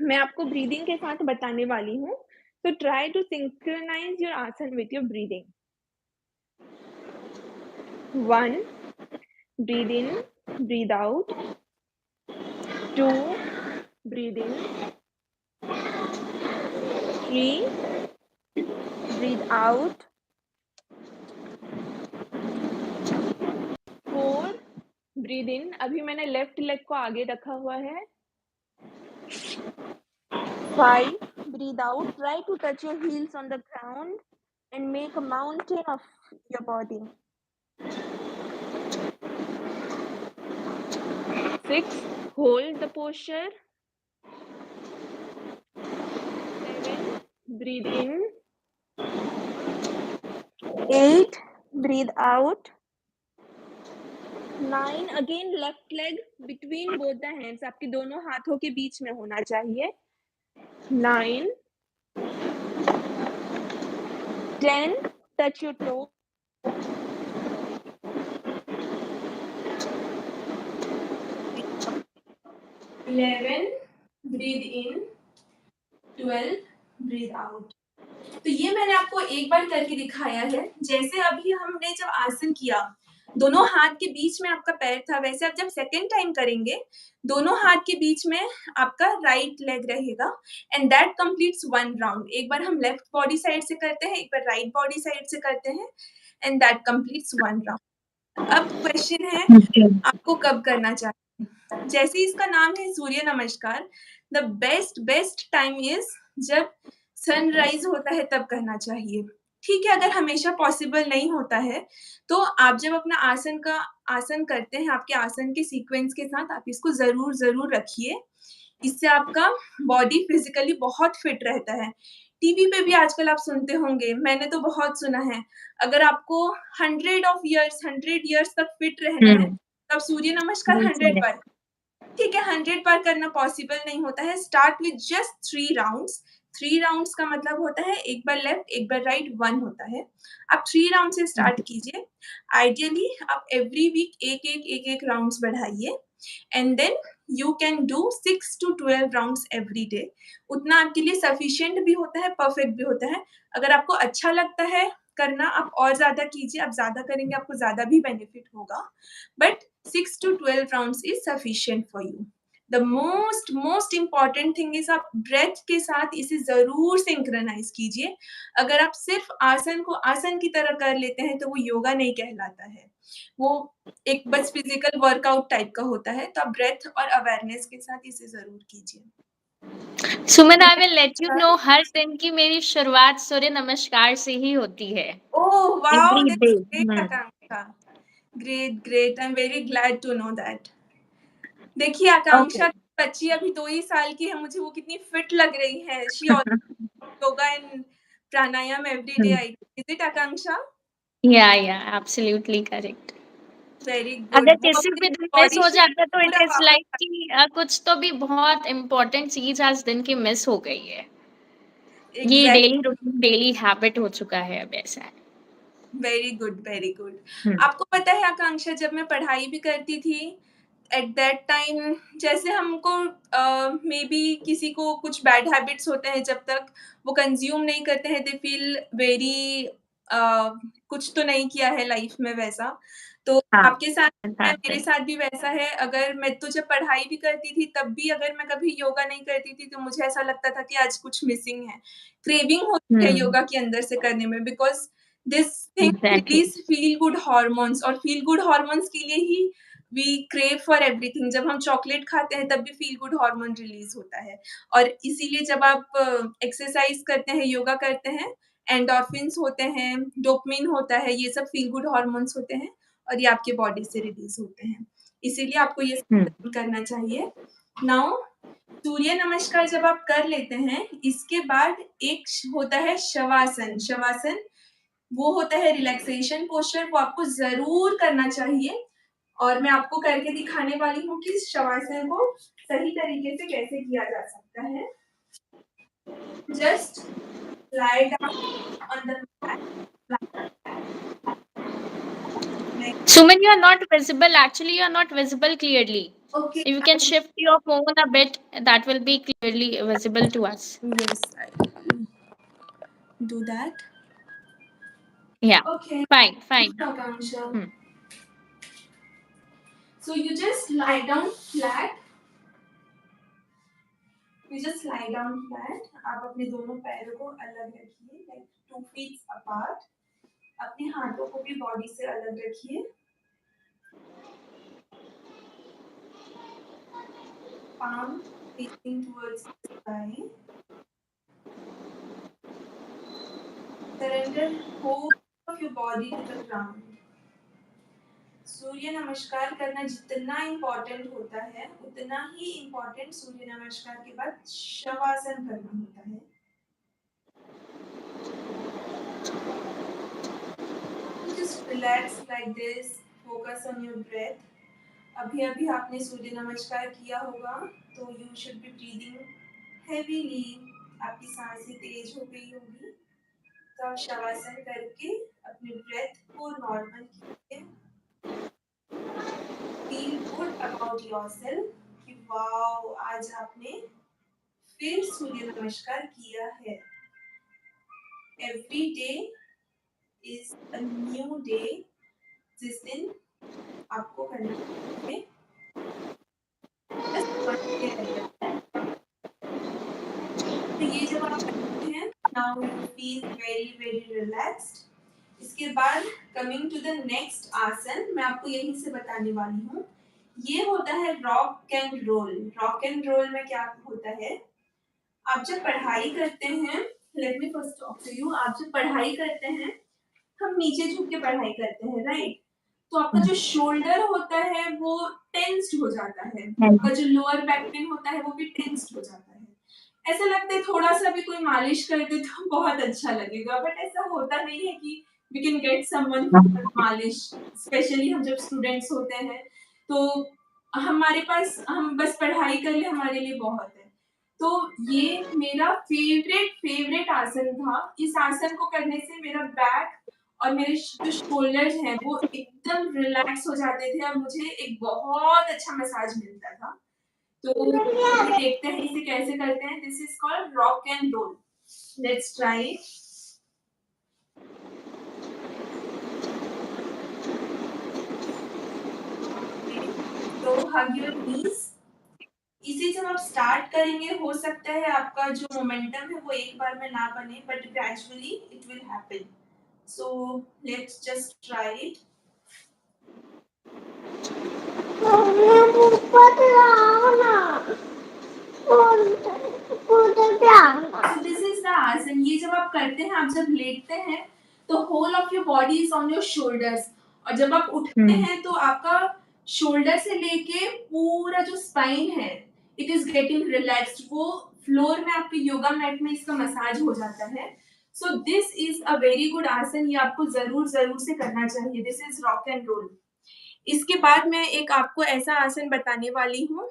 मैं आपको ब्रीदिंग के साथ बताने वाली हूँ। तो ट्राई टू सिंक्रोनाइज़ योर आसन with your breathing. 1, breathe in, breathe out. 2, breathe in. 3, breathe out. 4, breathe in. अभी मैंने लेफ्ट लेग को आगे रखा हुआ है। 5, breathe out. Try to touch your heels on the ground and make a mountain of your body. 6, hold the posture. 7, breathe in. 8, breathe out. 9, again left leg between both the hands, आपके दोनों हाथों के बीच में होना चाहिए। 9, 10, touch your toe. 11, breathe in. 12, breathe out. तो ये मैंने आपको एक बार करके दिखाया है। जैसे अभी हमने जब आसन किया दोनों हाथ के बीच में आपका पैर था, वैसे आप जब सेकंड टाइम करेंगे, दोनों हाथ के बीच में आपका राइट लेग रहेगा एंड दैट कंप्लीट्स 1 राउंड। एक बार हम लेफ्ट बॉडी साइड से करते हैं, एक बार राइट बॉडी साइड से करते हैं एंड दैट कंप्लीट्स 1 राउंड। अब क्वेश्चन है Okay. आपको कब करना चाहिए? जैसे ही इसका नाम है सूर्य नमस्कार, द बेस्ट टाइम इज़ जब सनराइज़ होता है तब करना चाहिए। ठीक है, अगर हमेशा पॉसिबल नहीं होता है, तो आप जब अपना आसन करते हैं, आपके आसन के सीक्वेंस के साथ आप इसको ज़रूर रखिए। इससे आपका बॉडी फिज़िकली बहुत फिट रहता है। टीवी पे भी आजकल आप सुनते होंगे, मैंने तो बहुत सुना है, अगर आपको 100 इयर्स तक फिट रहना है, Hmm. तब सूर्य नमस्कार Yes, 100 correct. बार। ठीक है, 100 बार करना पॉसिबल नहीं होता है। Start with just 3 rounds. 3 rounds का मतलब होता है एक बार लेफ्ट, एक बार राइट, 1 होता है। आप 3 राउंड से स्टार्ट कीजिए। आइडियली आप एवरी वीक एक-एक राउंड्स बढ़ाइए and then you can do 6 to 12 rounds every day. उतना आपके लिए सफिशिएंट भी होता है, परफेक्ट भी होता है। अगर आपको अच्छा लगता है करना, आप और ज़्यादा कीजिए। आप ज़्यादा करेंगे, आपको ज़्यादा भी बेनिफिट होगा। But 6 to 12 rounds is sufficient for you. The most important thing is आप ब्रेथ के साथ इसे ज़रूर सिंक्रोनाइज़ कीजिए। अगर आप सिर्फ़ आसन को आसन की तरह कर लेते हैं, तो वो योगा नहीं कहलाता है। वो एक बस फिज़िकल वर्कआउट टाइप का होता है, तो आप ब्रेथ और अवेयरनेस के साथ इसे ज़रूर कीजिए। Suman, I will let you know, हर दिन की मेरी शुरुआत सूर्य नमस्कार से ही होती है। Oh, wow! Every That's day. great, Hmm. Akanksha. Great. I'm very glad to know that. देखिए Okay. आकांक्षा की बच्ची अभी 2 ही साल की है, मुझे वो कितनी फिट लग रही है। She also yoga and pranayama every day Hmm. I is it Akanksha? Yeah absolutely correct. Very good. अगर वो किसी अपनी भी दिन मिस बॉडी हो शेप जाता है तो इट पूरा इज वापस लाइक कि कुछ तो भी बहुत इम्पोर्टेंट चीज आज दिन की मिस हो गई है। ये exact daily routine, daily habit हो चुका है अब ऐसा है। Very good. Hmm. आपको पता है आकांक्षा जब मैं पढ़ाई भी करती थी, एट दैट टाइम जैसे हमको मेबी किसी को कुछ बैड हैबिट्स होते हैं जब तक वो कंज़्यूम नहीं करते हैं दे फील वेरी कुछ तो नहीं किया है लाइफ़ में वैसा। तो हाँ, आपके साथ है, मेरे exactly. साथ भी वैसा है। अगर मैं तो जब पढ़ाई भी करती थी तब भी अगर मैं कभी योगा नहीं करती थी तो मुझे ऐसा लगता था कि आज कुछ मिसिंग है। क्रेविंग होती है Hmm. योगा के अंदर से करने में because this thing Exactly. Release feel good hormones और फील गुड हार्मोन्स के लिए ही वी क्रेव फॉर एवरीथिंग। जब हम चॉकलेट खाते हैं तब भी फील गुड हार्मोन रिलीज़ होता है और इसीलिए जब आप एक्सरसाइज़ करते हैं, योगा करते हैं, एंडोर्फिन्स होते हैं, डोपामाइन होता है, ये सब फील गुड हार्मोन्स होते हैं और ये आपके बॉडी से रिलीज़ होते हैं। इसीलिए आपको ये सब Hmm. ज़रूर करना चाहिए। नाउ सूर्य नमस्कार जब आप कर लेते हैं, इसके बाद एक होता है शवासन। शवासन वो होता है रिलैक्सेशन पोस्चर, वो आपको ज़रूर करना चाहिए और मैं आपको करके दिखाने वाली हूँ कि शवासन को सही तरीके से कैसे किया जा सकता है। Just lie down on the mat. Suman, you are not visible. Actually, you are not visible clearly. Okay, If you can shift your phone a bit, that will be clearly visible to us. yes, I will do that. Yeah, Okay, fine. Akansha. Hmm. So you just lie down flat. You just lie down flat. आप अपने दोनों पैरों को अलग रखिए, like 2 feet apart. अपने हाथों को भी बॉडी से अलग रखिए। Palm facing towards the sky. Surrender whole of your body to the ground. सूर्य नमस्कार करना जितना इम्पोर्टेंट होता है, उतना ही इम्पोर्टेंट सूर्य नमस्कार के बाद शवासन करना होता है। So just relax like this, focus on your breath. अभी आपने सूर्य नमस्कार किया होगा, तो you should be breathing heavily. आपकी सांसें तेज हो गई होगी, तो आप शवासन करके अपने ब्रेथ को नॉर्मल कीजिए। Feel good about yourself कि वाओ आज आपने फिर सूर्य नमस्कार किया है। Every day is a new day जिस दिन आपको करना है बस 1 ईयर रहता है। तो ये जब आप करते हैं, now you feel very very relaxed. इसके बाद कमिंग टू द नेक्स्ट आसन, मैं आपको यहीं से बताने वाली हूँ। ये होता है rock and roll. Rock and roll में क्या होता है, आप जब पढ़ाई करते हैं, let me first talk to you, आप जब पढ़ाई करते हैं, हम नीचे झुक के पढ़ाई करते हैं, राइट? तो आपका जो शोल्डर होता है वो टेंस्ड हो जाता है, आपका जो लोअर बैक पेन होता है वो भी टेंस्ड हो जाता है। ऐसा लगता है थोड़ा सा भी कोई मालिश कर दे तो बहुत अच्छा लगेगा, बट ऐसा होता नहीं है कि वी कैन गेट समवन मालिश। स्पेशली हम जब स्टूडेंट्स होते हैं तो हमारे पास, हम बस पढ़ाई कर ले हमारे लिए बहुत है। तो ये मेरा फेवरेट फेवरेट आसन था। इस आसन को करने से मेरा बैक और मेरे जो शोल्डर्स हैं वो एकदम रिलैक्स हो जाते थे और मुझे एक बहुत अच्छा मसाज मिलता था। तो अभी देखते हैं इसे कैसे करते हैं। This is called rock and roll. Let's try. तो हग योर नीज। इसे जब आप स्टार्ट करेंगे, हो सकता है आपका जो मोमेंटम है वो एक बार में ना बने, but gradually it will happen. So let's just try it. So this is the आसन। ये जब आप करते हैं, आप जब लेटते हैं तो whole of your body is on your shoulders, और जब आप उठते हैं तो आपका शोल्डर से लेके पूरा जो स्पाइन है इट इज गेटिंग रिलैक्स्ड। वो फ्लोर में आपके योगा मैट में इसका मसाज हो जाता है। So this is a very good asan, ये आपको जरूर जरूर से करना चाहिए। This is rock and roll. इसके बाद मैं एक आपको ऐसा आसन बताने वाली हूँ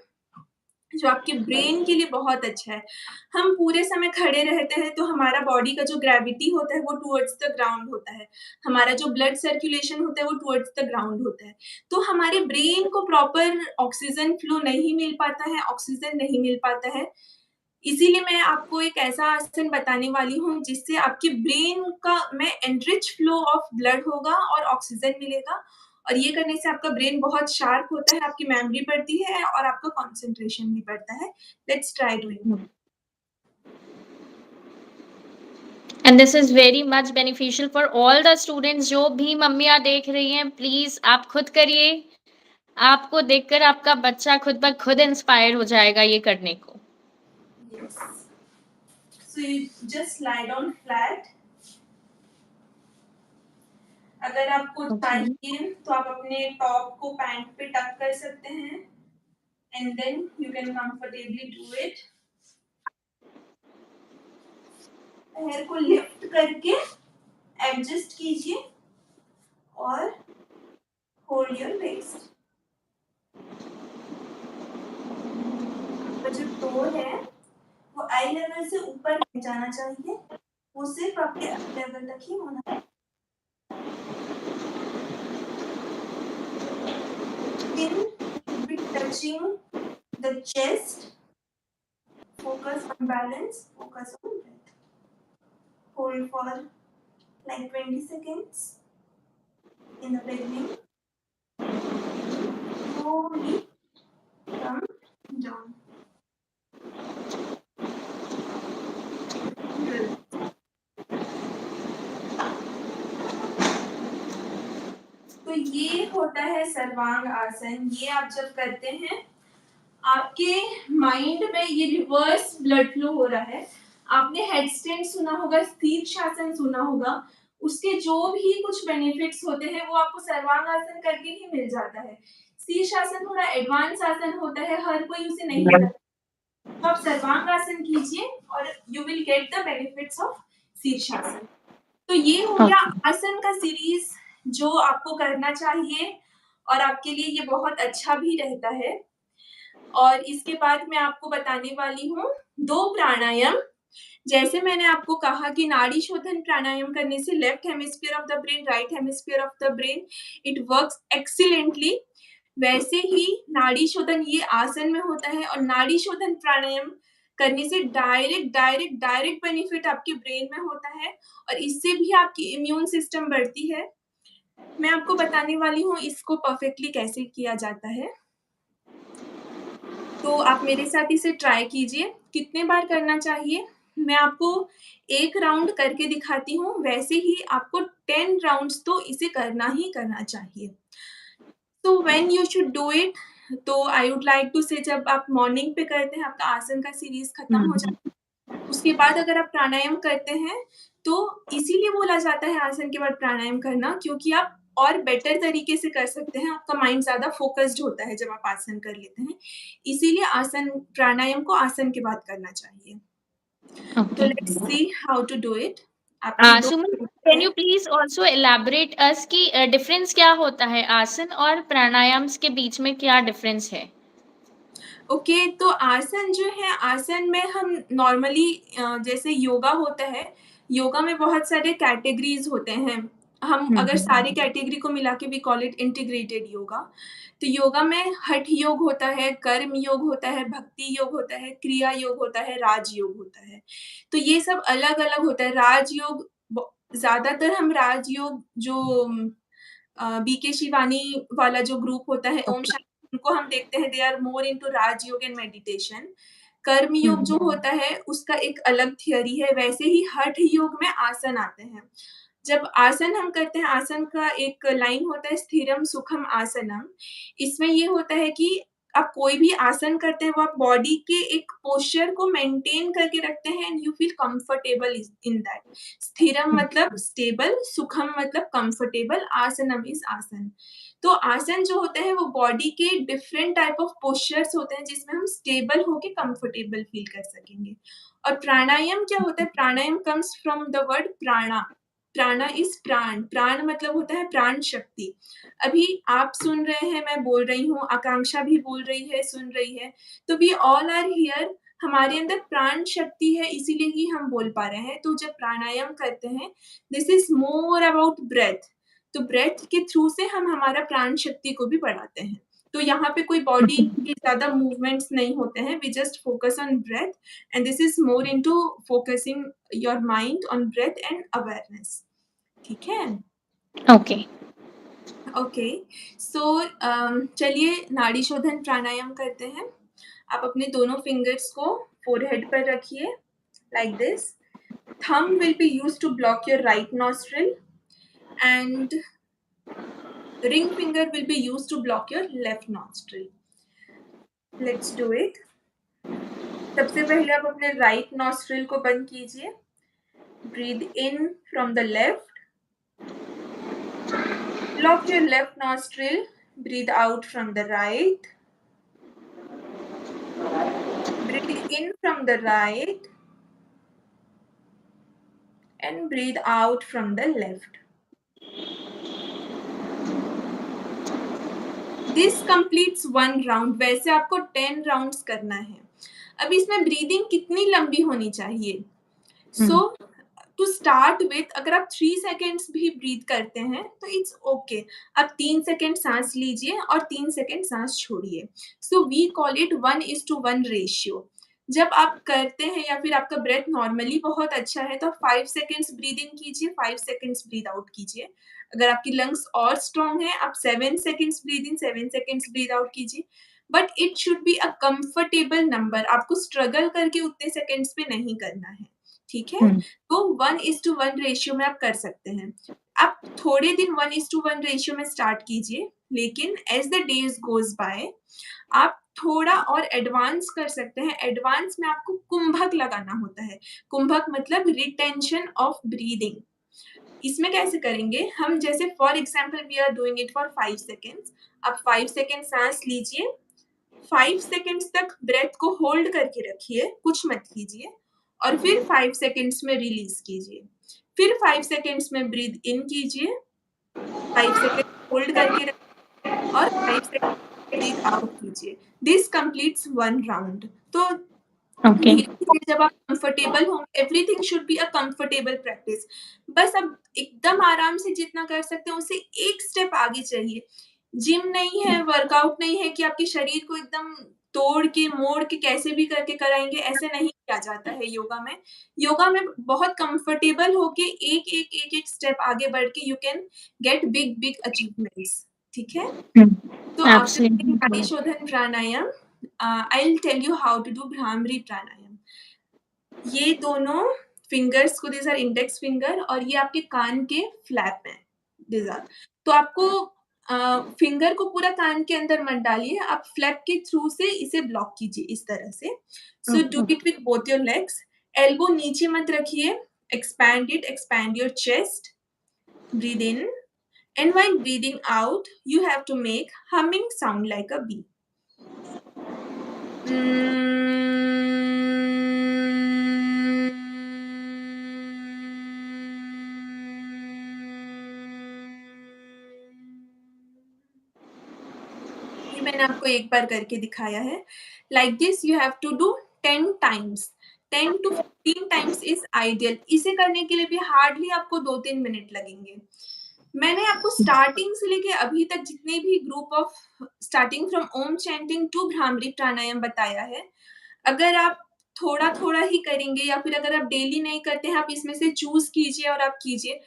जो आपके ब्रेन के लिए बहुत अच्छा है। हम पूरे समय खड़े रहते हैं तो हमारा बॉडी का जो ग्रेविटी होता है वो टुवर्ड्स द ग्राउंड होता है। हमारा जो ब्लड सर्कुलेशन होता है वो टुवर्ड्स द ग्राउंड होता है। तो हमारे ब्रेन को प्रॉपर ऑक्सीजन फ्लो नहीं मिल पाता है, ऑक्सीजन नहीं मिल पाता है। इसीलिए मैं आपको एक ऐसा आसन बताने वाली हूँ जिससे आपके ब्रेन का में एनरिच फ्लो ऑफ ब्लड होगा और ऑक्सीजन मिलेगा, और ये करने से आपका ब्रेन बहुत शार्प होता है, आपकी मेमोरी बढ़ती है और आपका कंसंट्रेशन भी बढ़ता है। Let's try doing. And this is very much beneficial for all the students. जो भी मम्मियाँ देख रही हैं, प्लीज आप खुद करिए। आपको देखकर आपका बच्चा खुद ब खुद इंस्पायर हो जाएगा ये करने को। Yes. So you just lie down flat. अगर आपको चाहिए तो आप अपने टॉप को पैंट पे टक कर सकते हैं, and then you can comfortably do it. पैर को लिफ्ट करके एडजस्ट कीजिए और होल्ड योर वेस्ट। आपका जो टो है वो आई लेवल से ऊपर नहीं जाना चाहिए, वो सिर्फ आपके आई लेवल तक ही होना है। Chin should be touching the chest. Focus on balance, focus on breath. Hold for like 20 seconds in the beginning. Slowly come down. तो ये होता है सर्वांग आसन। ये आप जब करते हैं आपके माइंड में ये रिवर्स ब्लड फ्लो हो रहा है। आपने हेडस्टैंड सुना होगा, स्थिर शासन सुना होगा, उसके जो भी कुछ बेनिफिट्स होते हैं वो आपको सर्वांग आसन करके ही मिल जाता है। स्थिर शासन थोड़ा एडवांस आसन होता है, हर कोई उसे नहीं करता। तो आप सर्वांग आसन कीजिए और you will get the benefits of शीर्षासन। तो ये हो गया आसन का सीरीज जो आपको करना चाहिए और आपके लिए ये बहुत अच्छा भी रहता है। और इसके बाद मैं आपको बताने वाली हूँ 2 प्राणायाम। जैसे मैंने आपको कहा कि नाड़ी शोधन प्राणायाम करने से left hemisphere of the brain, right hemisphere of the brain it works excellently, वैसे ही नाड़ी शोधन ये आसन में होता है, और नाड़ी शोधन प्राणायाम करने से डायरेक्ट बेनिफिट आपके ब्रेन में होता है और इससे भी आपकी इम्यून सिस्टम बढ़ती है। मैं आपको बताने वाली हूँ इसको परफेक्टली कैसे किया जाता है। तो आप मेरे साथ इसे ट्राई कीजिए। कितने बार करना चाहिए? मैं आपको 1 राउंड करके दिखाती हूँ, वैसे ही आपको 10 राउंड्स तो इसे करना ही करना चाहिए। तो when you should do it, तो आई वुड लाइक टू से जब आप मॉर्निंग पे करते हैं, आपका आसन का सीरीज़ खत्म हो हुँ। जाता है। उसके बाद अगर आप प्राणायाम करते हैं, तो इसीलिए बोला जाता है आसन के बाद प्राणायाम करना, क्योंकि आप और बेटर तरीके से कर सकते हैं, आपका माइंड ज़्यादा फ़ोकस्ड होता है जब आप आसन कर लेते हैं। इसीलिए आसन प्राणायाम को आसन के बाद करना चाहिए। तो okay. Let's see how to do it. आपने 2 सुमन, मिनट कैन है। You please also elaborate us कि डिफरेंस क्या होता है आसन और प्राणायाम्स के बीच में क्या डिफरेंस है? ओके, तो आसन जो है, आसन में हम नॉर्मली जैसे योगा होता है, योगा में बहुत सारे कैटेगरीज़ होते हैं। हम हुँ, अगर हुँ। सारी कैटेगरी को मिला के we call it integrated yoga. तो योगा में हठ योग होता है, कर्म योग होता है, भक्ति योग होता है, क्रिया योग होता है, राजयोग होता है। तो ये सब अलग-अलग होता है। राजयोग ब ज़्यादातर हम राजयोग जो बीके शिवानी वाला जो ग्रुप होता है, ओम ओके। शांति, उनको हम देखते हैं, they are more into rajyog and meditation. कर्म हुँ, योग जो होता है, उसका एक अलग थियरी है, वैसे ही हठ योग में आसन आते हैं। जब आसन हम करते हैं, आसन का एक लाइन होता है, स्थिरम सुखम आसनम। इसमें ये होता है कि आप कोई भी आसन करते हैं, वो आप बॉडी के एक पोस्चर को मेंटेन करके रखते हैं and you feel comfortable in that. स्थिरम हुँ। मतलब स्टेबल, सुखम मतलब कंफर्टेबल, आसनम इज़ आसन। तो आसन जो होते हैं, वो बॉडी के डिफरेंट टाइप ऑफ पोस्चर्स होते हैं, जिसमें हम स्टेबल होके कंफर्टेबल फील कर सकेंगे। और प्राणायाम क्या होता है? प्राणायाम कम्स फ्रॉम द वर्ड प्राणा। प्राणा इज़ प्राण, प्राण मतलब होता है प्राण शक्ति। अभी आप सुन रहे हैं, मैं बोल रही हूँ, आकांक्षा भी बोल रही है, सुन रही है, तो वी ऑल आर हियर। हमारे अंदर प्राण शक्ति है, इसीलिए ही हम बोल पा रहे हैं। तो जब प्राणायाम करते हैं, this is more about breath. तो ब्रेथ के थ्रू से हम हमारा प्राण शक्ति को भी बढ़ाते हैं। तो यहाँ पे कोई बॉडी के ज़्यादा मूवमेंट्स नहीं होते हैं, we just focus on breath and this is more into focusing your mind on breath and awareness. ठीक है? ओके। ओके, सो चलिए नाड़ी शोधन प्राणायाम करते हैं। आप अपने दोनों फिंगर्स को फोरहेड पर रखिए, like this. Thumb will be used to block your right nostril and ring finger will be used to block your left nostril. Let's do it. सबसे पहले आप अपने राइट नॉस्ट्रिल को बंद कीजिए। Breathe in from the left, block your left nostril, breathe out from the right, breathe in from the right and breathe out from the left. This completes 1 round. वैसे आपको 10 rounds करना है। अब इसमें breathing कितनी लंबी होनी चाहिए? हुँ। सो टू स्टार्ट विथ, अगर आप 3 सेकंड्स भी ब्रीथ करते हैं तो इट्स ओके। आप 3 सेकंड सांस लीजिए और 3 सेकंड सांस छोड़िए। So we call it 1:1 ratio. जब आप करते हैं या फिर आपका ब्रेथ नॉर्मली बहुत अच्छा है, तो 5 सेकंड्स ब्रीथ इन कीजिए, 5 सेकंड्स ब्रीथ आउट कीजिए। अगर आपकी लंग्स और स्ट्रॉन्ग है, आप 7 सेकंड्स ब्रीथ इन, 7 सेकंड्स ब्रीथ आउट कीजिए। But it should be a comfortable number. आपको स्ट्रगल करके उतने सेकंड्स पे नहीं करना है। ठीक है? हुँ। तो 1:1 रेशियो में आप कर सकते हैं। आप थोड़े दिन 1:1 रेशियो में स्टार्ट कीजिए, लेकिन as the days goes bye आप थोड़ा और एडवांस कर सकते हैं। एडवांस में आपको कुंभक लगाना होता है। कुंभक मतलब रिटेंशन ऑफ ब्रीथिंग। इसमें कैसे करेंगे? हम जैसे for example we are doing it for 5 seconds. आप 5 सेकंड साँस लीजिए, 5 सेकंड्स तक ब्रेथ को होल्ड करके रखिए, कुछ मत कीजिए और फिर 5 सेकंड्स में रिलीज़ कीजिए। फिर 5 सेकंड्स में ब्रीथ इन कीजिए, 5 सेकंड होल्ड करके रखिए और 5 सेकंड ब्रीथ आउट कीजिए। This completes 1 round. तो ओके। धीरे-धीरे जब आप कंफर्टेबल होंगे, everything should be a comfortable practice. बस अब एकदम आराम से जितना कर सकते हैं, उससे एक स्टेप आगे चलिए। जिम नहीं है, वर्कआउट नहीं है कि आपके शरीर को एकदम तोड़ के, मोड़ के, कैसे भी करके कराएँगे, ऐसे नहीं किया जाता है योगा में। योगा में बहुत कंफर्टेबल होके एक-एक स्टेप आगे बढ़ के you can get big achievements, ठीक है? So after doing Absolutely. Narishodhan pranayam, I'll tell you how to do Bhramri pranayam. ये दोनों फिंगर्स को दीज आर इंडेक्स फिंगर और ये आपके कान के फ्लैप हैं, दीज आर। तो आपको फिंगर को पूरा कान के अंदर मत डालिए, आप फ्लैप के थ्रू से इसे ब्लॉक कीजिए इस तरह से। So do Okay. It with both your legs. Elbow नीचे मत रखिए, expand it, expand your chest, breathe in, and while breathing out, you have to make humming sound like a bee. ये मैंने आपको एक बार करके दिखाया है। Like this you have to do 10 times. 10 to 15 times is ideal. इसे करने के लिए भी हार्डली आपको 2-3 मिनट लगेंगे। मैंने आपको स्टार्टिंग से लेके अभी तक जितने भी group of starting from Om chanting to bhramari pranayama बताया है। अगर आप थोड़ा-थोड़ा ही करेंगे या फिर अगर आप डेली नहीं करते हैं, आप इसमें से चूज़ कीजिए और आप कीजिए।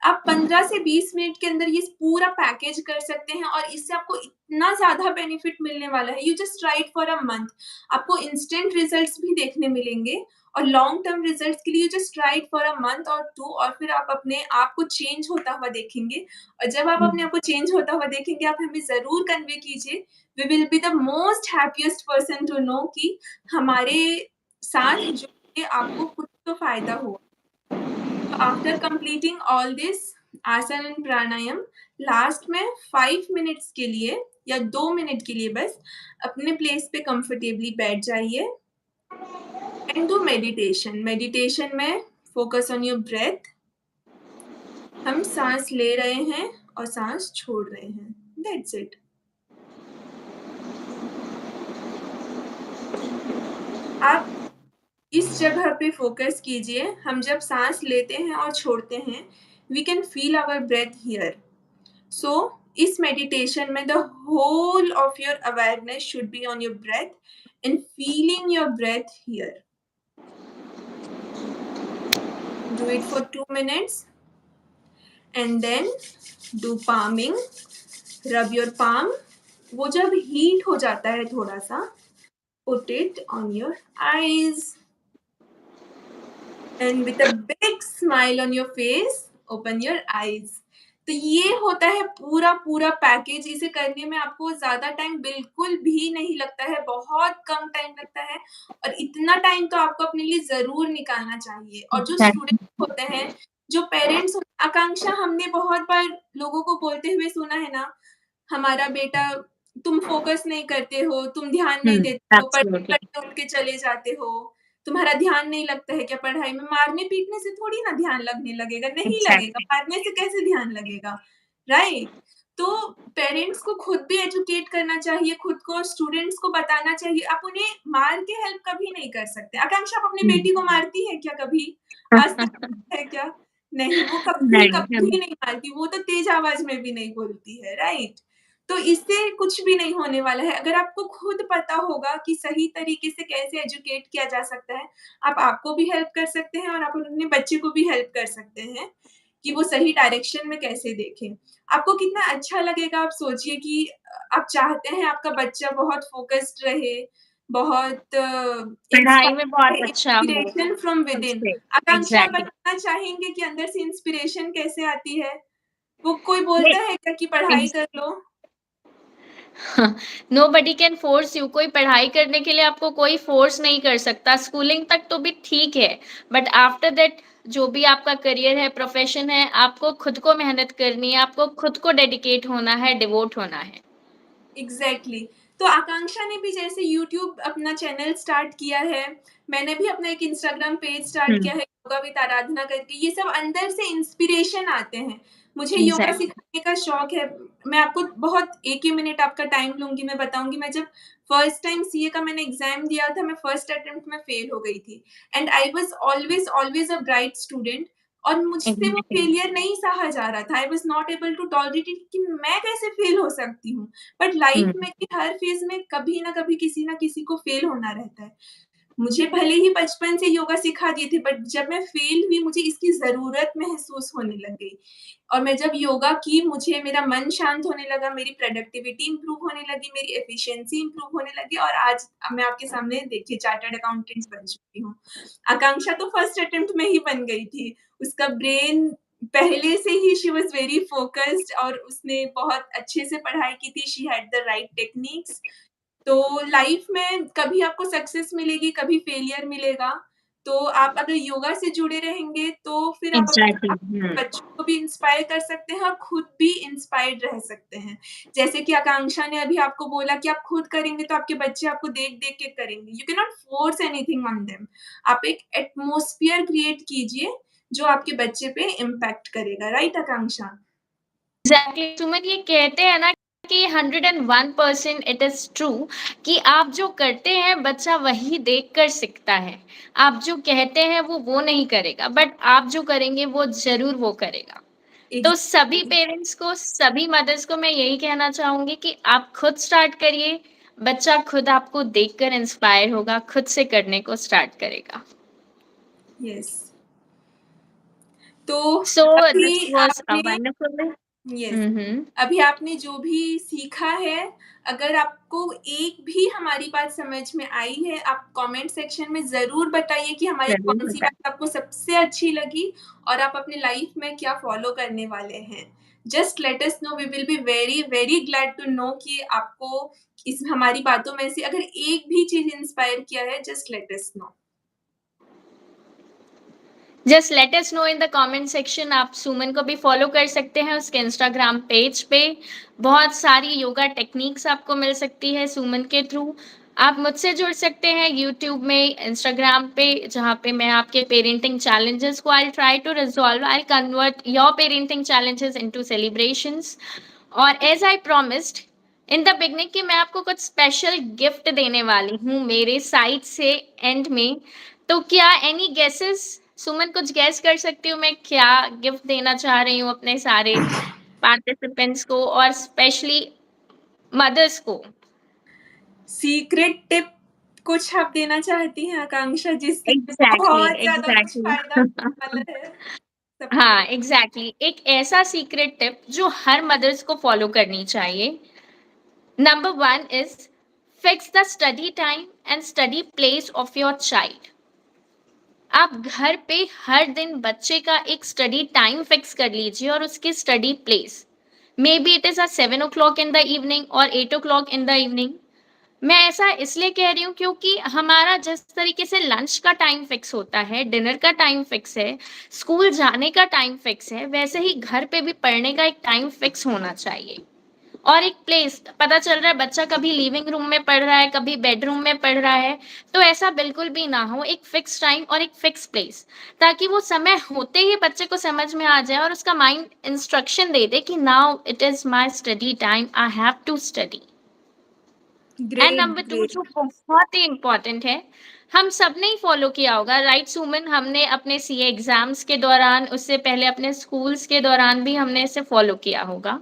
आप 15 से 20 मिनट के अंदर ये पूरा पैकेज कर सकते हैं और इससे आपको इतना ज़्यादा बेनिफिट मिलने वाला है। You just try it for a month. आपको इंस्टेंट रिजल्ट्स भी देखने मिलेंगे और लॉन्ग टर्म रिजल्ट्स के लिए you just try it for a month और 2 और फिर आप अपने आप को चेंज होता हुआ देखेंगे और जब आप अपने आप को चेंज होता हुआ देखेंगे, आप हमें ज़रूर कन्वे कीजिए। We will be the most happiest person to know कि हमारे साथ जुड़ के आपको कुछ तो फ़ायदा हुआ। आफ्टर कंप्लीटिंग ऑल दिस आसन एंड प्राणायाम, लास्ट में 5 मिनट्स के लिए या 2 मिनट के लिए बस अपने प्लेस पे कंफर्टेबली बैठ जाइए एंड डू मेडिटेशन। मेडिटेशन में फोकस ऑन योर ब्रेथ। हम सांस ले रहे हैं और सांस छोड़ रहे हैं, दैट्स इट। आप इस जगह पे फोकस कीजिए। हम जब सांस लेते हैं और छोड़ते हैं, we can feel our breath here. So इस मेडिटेशन में the whole of your awareness should be on your breath and feeling your breath here. Do it for 2 minutes and then do palming. Rub your palm. वो जब heat हो जाता है थोड़ा सा, put it on your eyes and with a big smile on your face, open your eyes. तो ये होता है पूरा पैकेज। इसे करने में आपको ज़्यादा टाइम बिल्कुल भी नहीं लगता है, बहुत कम टाइम लगता है और इतना टाइम तो आपको अपने लिए ज़रूर निकालना चाहिए। और जो Exactly. स्टूडेंट्स होते हैं, जो पेरेंट्स आकांक्षा, हमने बहुत बार लोगों को बोलते हुए सुना है ना, हमारा बेटा, तुम फोकस नहीं करते हो, तुम ध्यान नहीं देते हो, Absolutely. पढ़ते उठ के चले जाते हो, तुम्हारा ध्यान नहीं लगता है क्या पढ़ाई में? मारने-पीटने से थोड़ी ना ध्यान लगने लगेगा, नहीं लगेगा, Exactly. मारने से कैसे ध्यान लगेगा, राइट? तो पेरेंट्स को खुद भी एजुकेट करना चाहिए, खुद को स्टूडेंट्स को बताना चाहिए। आप उन्हें मार के हेल्प कभी नहीं कर सकते। आकांक्षा, आप अपनी बेटी को मारती है क्या कभी? आज तक है क्या? नहीं, वो नहीं कभी नहीं मारती, वो तो तेज़ आवाज़ में भी नहीं बोलती है, राइट? तो इससे कुछ भी नहीं होने वाला है। अगर आपको खुद पता होगा कि सही तरीके से कैसे एजुकेट किया जा सकता है, आप आपको भी हेल्प कर सकते हैं और आप अपने बच्चे को भी हेल्प कर सकते हैं कि वो सही डायरेक्शन में कैसे देखें। आपको कितना अच्छा लगेगा, आप सोचिए कि आप चाहते हैं आपका बच्चा बहुत फ़ोकस्ड रहे, बहुत पढ़ाई में बहुत इंस्पायर अच्छा हो इंस्पिरेशन फ्रॉम विदिन। सबसे। आकांक्षा, आप एग्जैक्टली। बताना चाहेंगे कि अंदर से इंस्पिरेशन कैसे आती है? वो कोई बोलता है क्या कि पढ़ाई कर लो? Nobody can force you. कोई पढ़ाई करने के लिए आपको कोई फोर्स नहीं कर सकता। स्कूलिंग तक तो भी ठीक है, बट आफ्टर दैट जो भी आपका करियर है, प्रोफेशन है, आपको खुद को मेहनत करनी है, आपको खुद को डेडिकेट होना है, डिवोट होना है। एग्ज़ैक्टली। तो आकांक्षा ने भी जैसे यूट्यूब अपना चैनल स्टार्ट किया है, मैंने भी अपना एक इंस्टाग्राम पेज स्टार्ट किया है योगा विद आराधना करके। ये सब अंदर से इंस्पिरेशन आते हैं। मुझे योगा एग्जैक्टली। सिखाने का शौक है। मैं आपको बहुत 1 ही मिनट आपका टाइम लूँगी, मैं बताऊँगी। मैं जब फर्स्ट टाइम सीए का मैंने एग्ज़ाम दिया था, मैं फर्स्ट अटेम्प्ट में फेल हो गई थी and I was always a bright student. और मुझसे वो एग्जैक्टली। फेलियर नहीं सहा जा रहा था। I was not able to tolerate it कि मैं कैसे फेल हो सकती हूँ? But life hmm. में कि हर फेज़ में कभी ना कभी किसी ना किसी को फेल होना रहता है। मुझे भले ही बचपन से योगा सिखा दिए थे, बट जब मैं फेल हुई मुझे इसकी ज़रूरत महसूस होने लग गई। और मैं जब योगा की मुझे मेरा मन शांत होने लगा, मेरी प्रोडक्टिविटी इम्प्रूव होने लगी, मेरी एफिशिएंसी इम्प्रूव होने लगी और आज मैं आपके सामने देखिए चार्टर्ड अकाउंटेंट बन चुकी हूँ। आकांक्षा तो फर्स्ट अटेम्प्ट में ही बन गई थी। उसका ब्रेन पहले से ही शी वाज़ वेरी फोकस्ड और उसने बहुत अच्छे से पढ़ाई की थी, she had the right techniques. तो लाइफ में कभी आपको सक्सेस मिलेगी, कभी फेलियर मिलेगा। तो आप अगर योगा से जुड़े रहेंगे, तो फिर एग्जैक्टली। आप बच्चों को भी इंस्पायर कर सकते हैं और खुद भी इंस्पायर्ड रह सकते हैं। जैसे कि आकांक्षा ने अभी आपको बोला कि आप खुद करेंगे, तो आपके बच्चे आपको देख-देख के करेंगे। You can not force anything on them. आप एक एटमॉस्फियर क्रिएट कीजिए, जो आपके बच्चे पे इम्पैक्ट करेगा। राइट आकांक्षा? एग्जैक्टली सुमन, ये कहते हैं ना कि 101% इट इज ट्रू कि आप जो करते हैं बच्चा वही देख कर सीखता है। आप जो कहते हैं वो नहीं करेगा, बट आप जो करेंगे वो जरूर वो करेगा। तो सभी एग्ज़ैक्टली। पेरेंट्स को, सभी मदर्स को मैं यही कहना चाहूंगी कि आप खुद स्टार्ट करिए। बच्चा खुद आपको देखकर इंस्पायर होगा, खुद से करने को स्टार्ट करेगा। यस। तो सो दिस अभी वाज अ आपने वंडरफुल। यस, हम्म। अभी आपने जो भी सीखा है, अगर आपको एक भी हमारी बात समझ में आई है, आप कमेंट सेक्शन में ज़रूर बताइए कि हमारी जरूर कौन-सी बताएं। बात आपको सबसे अच्छी लगी और आप अपनी लाइफ में क्या फ़ॉलो करने वाले हैं। Just let us know, we will be very, very glad to know कि आपको इस हमारी बातों में से अगर एक भी चीज़ इंस्पायर किया है, just let us no. Just let us know in the comment section. आप सुमन को भी फॉलो कर सकते हैं उसके इंस्टाग्राम पेज पे। बहुत सारी योगा टेक्निक्स आपको मिल सकती है सुमन के थ्रू। आप मुझसे जुड़ सकते हैं यूट्यूब में, इंस्टाग्राम पे, जहाँ पे मैं आपके पेरेंटिंग चैलेंजेस को I try to resolve, I convert your parenting challenges into celebrations. और as I promised in the beginning कि मैं आपको कुछ स्पेशल गिफ्ट देने वाली हूँ मेरे साइड से एंड में। तो क्या एनी गेसेस? सुमन, कुछ गैस कर सकती हूँ मैं क्या गिफ्ट देना चाह रही हूँ अपने सारे पार्टिसिपेंट्स को और स्पेशली मदर्स को? सीक्रेट टिप कुछ आप देना चाहती हैं आकांक्षा, जिससे एग्जैक्टली, बहुत ज़्यादा कुछ फ़ायदा एग्जैक्टली। होने वाला है सबको? हाँ, एग्जैक्टली, एक ऐसा सीक्रेट टिप जो हर मदर्स को फॉलो करनी चाहिए। Number one is fix the study time and study place of your child. आप घर पे हर दिन बच्चे का एक स्टडी टाइम फिक्स कर लीजिए और उसकी study place. May be it is a 7 o'clock in the evening और 8 o'clock इन द इवनिंग। मैं ऐसा इसलिए कह रही हूँ क्योंकि हमारा जिस तरीके से लंच का टाइम फिक्स होता है, डिनर का टाइम फिक्स है, स्कूल जाने का टाइम फिक्स है, वैसे ही घर पे भी पढ़ने का एक टाइम फिक्स होना चाहिए। और एक प्लेस पता चल रहा है बच्चा कभी लिविंग रूम में पढ़ रहा है, कभी बेडरूम में पढ़ रहा है। तो ऐसा बिल्कुल भी ना हो, एक फिक्स टाइम और एक फिक्स प्लेस, ताकि वो समय होते ही बच्चे को समझ में आ जाए और उसका माइंड इंस्ट्रक्शन दे दे कि now it is my study time, I have to study. And great, number two जो ग्रेट। बहुत ही इम्पोर्टेंट है, हम सब ने ही फॉलो किया होगा, राइट सुमन? हमने अपने सीए एग्जाम्स के दौरान, उससे पहले अपने स्कूल्स के दौरान भी हमने इसे फॉलो किया होगा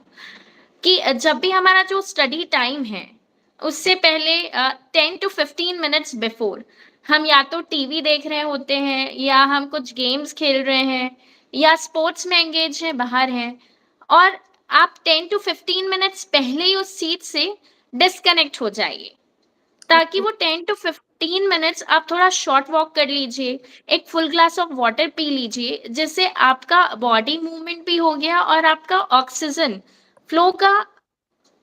कि जब भी हमारा जो स्टडी टाइम है उससे पहले 10 to 15 मिनट्स बिफोर हम या तो टीवी देख रहे होते हैं या हम कुछ गेम्स खेल रहे हैं या स्पोर्ट्स में एंगेज हैं, बाहर हैं। और आप 10 to 15 मिनट्स पहले ही उस चीज से डिस्कनेक्ट हो जाइए, ताकि वो 10 to 15 मिनट्स आप थोड़ा शॉर्ट वॉक कर लीजिए, एक full glass of water P लीजिए, जिससे आपका बॉडी मूवमेंट भी हो गया और आपका ऑक्सीजन फ्लो का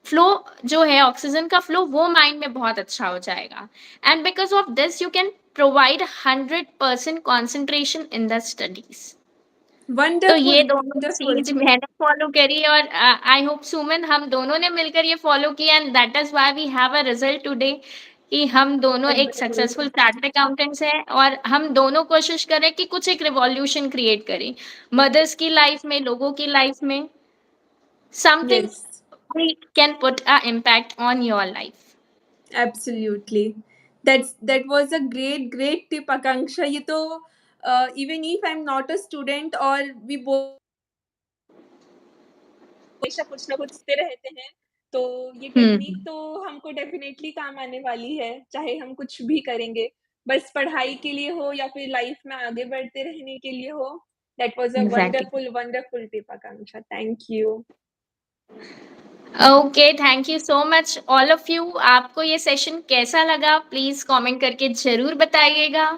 फ्लो जो है, ऑक्सीजन का फ्लो वो माइंड में बहुत अच्छा हो जाएगा। And because of this you can provide 100% concentration in the studies. तो वंडरफुल, ये दोनों वंडरफुल। चीज मैंने फॉलो करी और आई होप सुमन हम दोनों ने मिलकर ये फॉलो किया and that is why we have a result today कि हम दोनों एक सक्सेसफुल चार्टर्ड अकाउंटेंट्स हैं और हम दोनों कोशिश करें कि कुछ एक रिवॉल्यूशन क्रिएट करें मदर्स की लाइफ में, लोगों की लाइफ में। Something yes, we can put a impact on your life. Absolutely. That was a great, great tip Akanksha. ये तो even if I'm not a student और we both हमेशा कुछ ना कुछ सीखते रहते हैं, तो ये टेक्नीक हम्म। तो हमको डेफ़िनेटली काम आने वाली है, चाहे हम कुछ भी करेंगे। बस पढ़ाई के लिए हो या फिर लाइफ़ में आगे बढ़ते रहने के लिए हो। That was a exactly. Wonderful, wonderful tip Akanksha, thank you. Okay, thank you so much all of you. आपको ये सेशन कैसा लगा प्लीज कमेंट करके जरूर बताइएगा।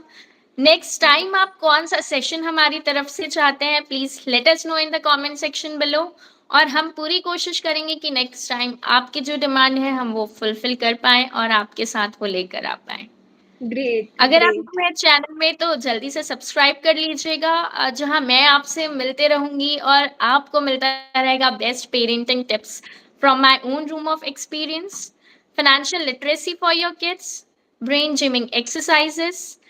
नेक्स्ट टाइम आप कौन सा सेशन हमारी तरफ से चाहते हैं please let us know in the comment section below. और हम पूरी कोशिश करेंगे कि नेक्स्ट टाइम आपकी जो डिमांड है हम वो फुलफिल कर पाएं और आपके साथ वो लेकर आ पाएं। ग्रेट, अगर आप ग्रेट। मेरे चैनल में तो जल्दी से सब्सक्राइब कर लीजिएगा, जहां मैं आपसे मिलते रहूंगी और आपको मिलता रहेगा best parenting tips from my own room of experience, financial literacy for your kids, brain gymming exercises,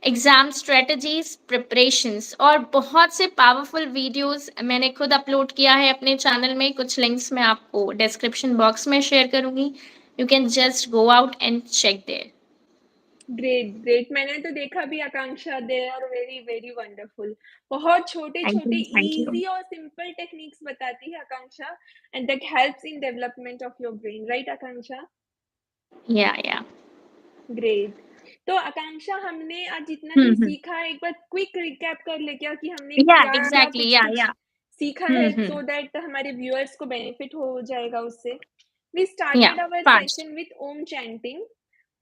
exam strategies preparations और बहुत से पावरफुल वीडियोस मैंने खुद अपलोड किया है अपने चैनल में। कुछ लिंक्स मैं आपको डिस्क्रिप्शन बॉक्स में शेयर करूंगी, you can just go out and check there. Great, great. मैंने तो देखा भी Akanksha, they are very, very wonderful. बहुत थैंक यू। छोटे-छोटे थैंक यू। ईज़ी और सिंपल टेक्निक्स बताती है Akanksha and that helps in development of your brain, right Akanksha? Yeah. Great. तो आकांक्षा हमने आज जितना भी हम्म। सीखा एक बार क्विक रिकैप कर ले क्या कि हमने या क्या-क्या एग्जैक्टली। कुछ-कुछ या। सीखा है हम्म। सो दैट हमारे व्यूअर्स को बेनिफिट हो जाएगा उससे। वी या started our first. Session with Om chanting.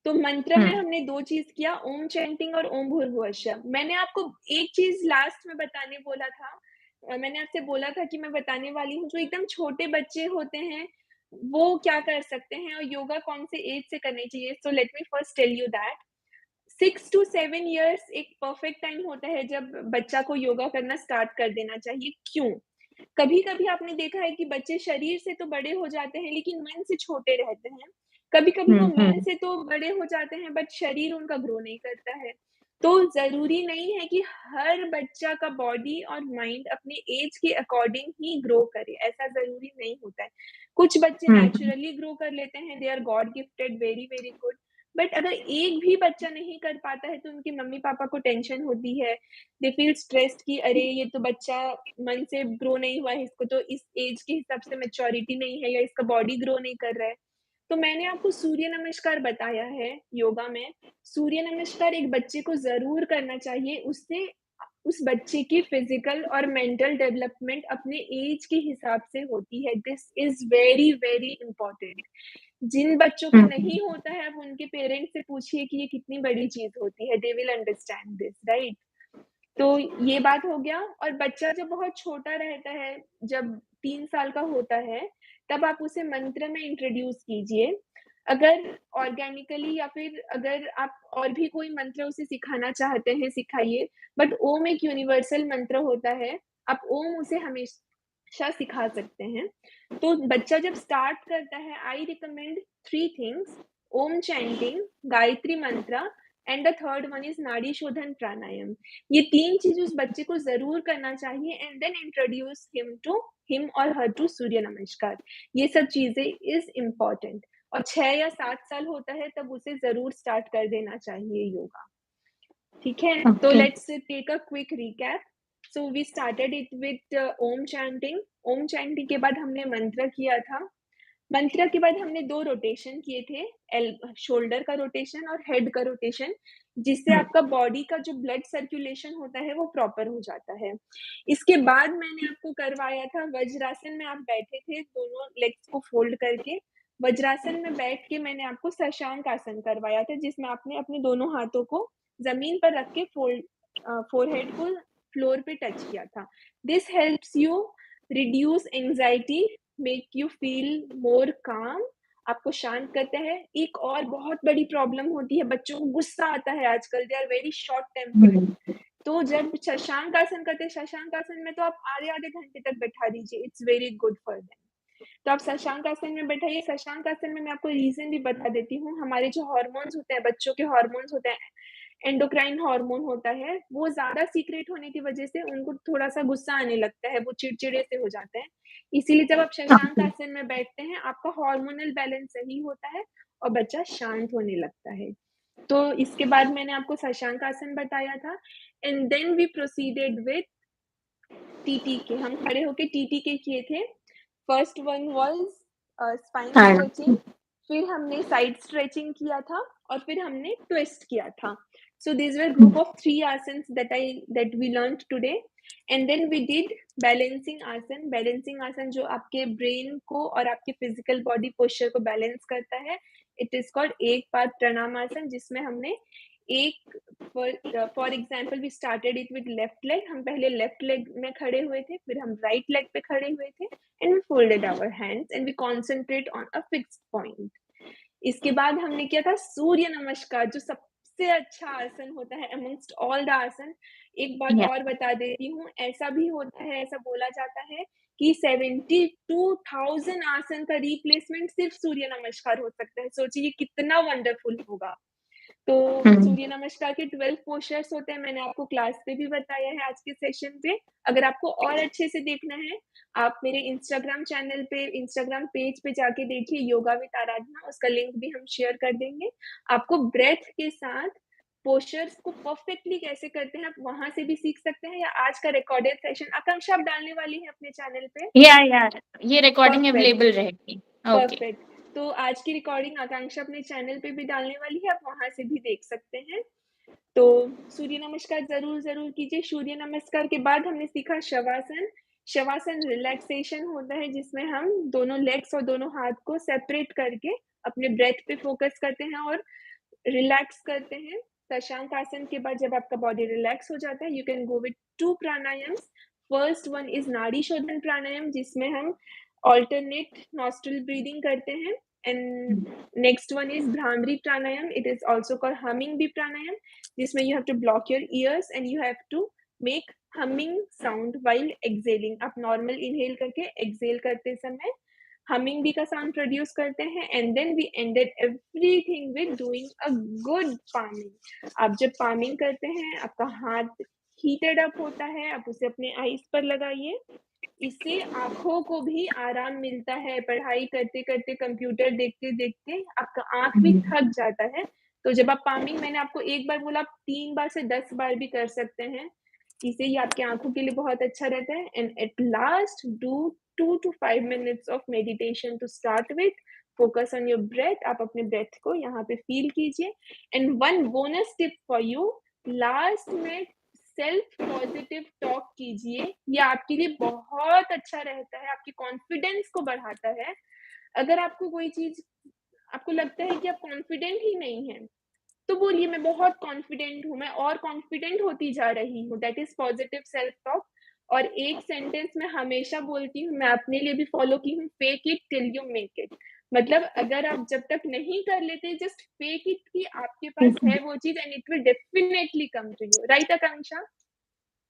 तो मंत्र में हम्म। हमने 2 चीज़ किया, ओम चैंटिंग और ओम भूर्भुवः स्व। मैंने आपको एक चीज़ लास्ट में बताने बोला था। मैंने आपसे बोला था कि मैं बताने वाली हूँ, जो एकदम छोटे बच्चे होते हैं, वो क्या कर सकते हैं और योगा कौन से एज से करनी चाहिए। So let me first tell you that 6 to 7 years एक परफेक्ट टाइम होता है जब बच्चा को योगा करना स्टार्ट कर देना चाहिए। क्यों? कभी-कभी आपने देखा है कि बच्चे शरीर से तो बड़े हो जाते हैं, लेकिन मन से छोटे रहते हैं। कभी-कभी वो मन हम्म। से तो बड़े हो जाते हैं, बट शरीर उनका ग्रो नहीं करता है। तो ज़रूरी नहीं है कि हर बच्चा का बॉडी और माइंड अपने एज के अकॉर्डिंग ही ग्रो करे, ऐसा ज़रूरी नहीं होता है। कुछ बच्चे हम्म। नेचुरली ग्रो कर लेते हैं, they are god gifted, very, very good. But अगर एक भी बच्चा नहीं कर पाता है, तो उनके मम्मी-पापा को टेंशन होती है। दे फील स्ट्रेस्ड कि अरे! ये तो बच्चा मन से ग्रो नहीं हुआ है, इसको तो इस एज के हिसाब से मैच्योरिटी नहीं है या इसका बॉडी ग्रो नहीं कर रहा है। तो मैंने आपको सूर्य नमस्कार बताया है योगा में। सूर्य नमस्कार एक बच्चे को ज़रूर करना चाहिए, उससे उस बच्चे की फिज़िकल और मेंटल डेवलपमेंट अपने एज के हिसाब से होती है। This is very, very important. जिन बच्चों को हम्म। नहीं होता है, आप उनके पेरेंट्स से पूछिए कि ये कितनी बड़ी चीज़ होती है, they will understand this, right? तो ये बात हो गया और बच्चा जब बहुत छोटा रहता है, जब 3 साल का होता है, तब आप उसे मंत्र में इंट्रोड्यूस कीजिए। अगर ऑर्गेनिकली या फिर अगर आप और भी कोई मंत्र उसे सिखाना चाहते हैं, सिखाइए। बट ओम एक यूनिवर्सल मंत्र होता है, आप ओम उसे हमेशा सिखा सकते हैं। तो बच्चा जब स्टार्ट करता है, I recommend 3 things, Om chanting, Gayatri mantra and the third one is nadi shodhan प्राणायाम। ये 3 चीज़ उस बच्चे को ज़रूर करना चाहिए एंड देन इंट्रोड्यूस हिम और हर टू सूर्य नमस्कार। ये सब चीज़ें इज़ इम्पोर्टेंट और 6 या 7 साल होता है तब उसे ज़रूर स्टार्ट कर देना चाहिए योगा। ठीक है? तो okay. Let's take a quick recap. So we started it with Om chanting. Om chanting के बाद हमने मंत्र किया था। मंत्र के बाद हमने 2 रोटेशन किए थे, एल शोल्डर का रोटेशन और हेड का रोटेशन, जिससे हम्म। आपका बॉडी का जो ब्लड सर्कुलेशन होता है, वो प्रॉपर हो जाता है। इसके बाद मैंने आपको करवाया था वज्रासन में आप बैठे थे, दोनों लेग्स को फ़ोल्ड करके। वज्रासन में बैठ के मैंने आपको शशांक आसन करवाया था, जिसमें आपने अपने दोनों हाथों को ज़मीन पर रख के फ़ोरहेड को फ्लोर पे टच किया था। This helps you reduce anxiety, make you feel more काम, आपको शांत करता है। एक और बहुत बड़ी प्रॉब्लम होती है, बच्चों को गुस्सा आता है आजकल, they are very short tempered. Hmm. तो जब शशांक आसन करते हैं, शशांक आसन में तो आप आधे-आधे घंटे तक बैठा दीजिए, it's very good for them. तो आप शशांक आसन में बैठाइए, शशांक आसन में मैं आपको रीज़न भी बता देती हूँ, हमारे जो हार्मोन्स होते हैं, बच्चों के हार्मोन्स होते हैं, एंडोक्राइन हार्मोन होता है, वो ज़्यादा सीक्रेट होने की वजह से उनको थोड़ा-सा गुस्सा आने लगता है, वो चिड़चिड़े से हो जाते हैं। इसीलिए जब आप शशांक ओके। आसन में बैठते हैं, आपका हार्मोनल बैलेंस सही होता है और बच्चा शांत होने लगता है। तो इसके बाद मैंने आपको शशांक आसन बताया था। And then we proceeded with TTK. हम खड़े होके टीटीके किए थे। फर्स्ट वन वाज स्पाइन हाँ। स्ट्रेचिंग, फिर हमने साइड स्ट्रेचिंग किया था और फिर हमने ट्विस्ट किया था। So these were group of 3 asans that we learned today. And then we did balancing asan. Balancing asan जो आपके ब्रेन को और आपके फिजिकल बॉडी पोस्चर को बैलेंस करता है। इट इज कॉल्ड एक पाद प्रणाम आसन, जिसमें हमने एक for example we started it with left leg. हम पहले लेफ्ट लेग में खड़े हुए थे, फिर हम राइट लेग पे खड़े हुए थे and we folded our hands and we concentrate on a fixed point. इसके बाद हमने किया था सूर्य नमस्कार, जो सबसे अच्छा आसन होता है अमंगस्ट ऑल द आसन। एक बात या और बता देती हूँ, ऐसा भी होता है, ऐसा बोला जाता है कि 72,000 आसन का रिप्लेसमेंट सिर्फ सूर्य नमस्कार हो सकता है। सोचिए कितना वंडरफुल होगा। तो सूर्य नमस्कार के 12 पोस्चर्स होते हैं, मैंने आपको क्लास पे भी बताया है आज के सेशन पे। अगर आपको और अच्छे से देखना है, आप मेरे इंस्टाग्राम चैनल पे, इंस्टाग्राम पेज पे जाके देखिए, योगा विद आराधना, उसका लिंक भी हम शेयर कर देंगे। आपको ब्रेथ के साथ पोस्चर्स को परफेक्टली कैसे करते हैं, आप वहाँ से भी सीख सकते हैं, या आज का रिकॉर्डेड सेशन आकांक्षा आप डालने वाली हैं अपने चैनल पे? या ये रिकॉर्डिंग परफेक्ट, अवेलेबल रहेगी। ओके। परफेक्ट। तो आज की रिकॉर्डिंग आकांक्षा अपने चैनल पे भी डालने वाली है, आप वहाँ से भी देख सकते हैं। तो सूर्य नमस्कार ज़रूर कीजिए। सूर्य नमस्कार के बाद हमने सीखा शवासन। शवासन रिलैक्सेशन होता है, जिसमें हम दोनों लेग्स और दोनों हाथ को सेपरेट करके अपने ब्रेथ पे फोकस करते हैं और रिलैक्स करते हैं। शशांक आसन के बाद जब आपका बॉडी रिलैक्स हो जाता है, you can go with 2 प्राणायाम्स। First one is नाड़ी शोधन प्राणायाम, जिसमें हम alternate nostril breathing करते हैं, and next one is Bhramri pranayam. It is also called humming bee pranayam, जिसमें you have to block your ears and you have to make humming sound while exhaling. आप normal inhale करके exhale करते समय humming bee का sound produce करते हैं, and then we ended everything with doing a good palming. आप जब palming करते हैं, आपका हाथ heated up होता है, आप उसे अपने eyes पर लगाइए। इससे आँखों को भी आराम मिलता है। पढ़ाई करते-करते, कंप्यूटर देखते-देखते आपका आँख भी थक जाता है। तो जब आप पामिंग, मैंने आपको एक बार बोला, आप 3 बार से 10 बार भी कर सकते हैं। इससे ये आपकी आँखों के लिए बहुत अच्छा रहता है। And at last do 2 to 5 minutes of meditation to start with. Focus on your breath. आप अपने ब्रेथ को यहाँ पे फ़ील कीजिए। And one bonus tip for you, last में सेल्फ पॉजिटिव टॉक कीजिए। ये आपके लिए बहुत अच्छा रहता है, आपके कॉन्फिडेंस को बढ़ाता है। अगर आपको कोई चीज़, आपको लगता है कि आप कॉन्फिडेंट ही नहीं हैं, तो बोलिए मैं बहुत कॉन्फिडेंट हूँ, मैं और कॉन्फिडेंट होती जा रही हूँ। That is positive self talk. और एक सेंटेंस मैं हमेशा बोलती हूँ, मैं अपने लिए भी फॉलो की हूँ, fake it till you make it. मतलब अगर आप जब तक नहीं कर लेते, जस्ट फेक इट कि आपके पास है वो चीज़, and it will definitely come to you. Right Akanksha?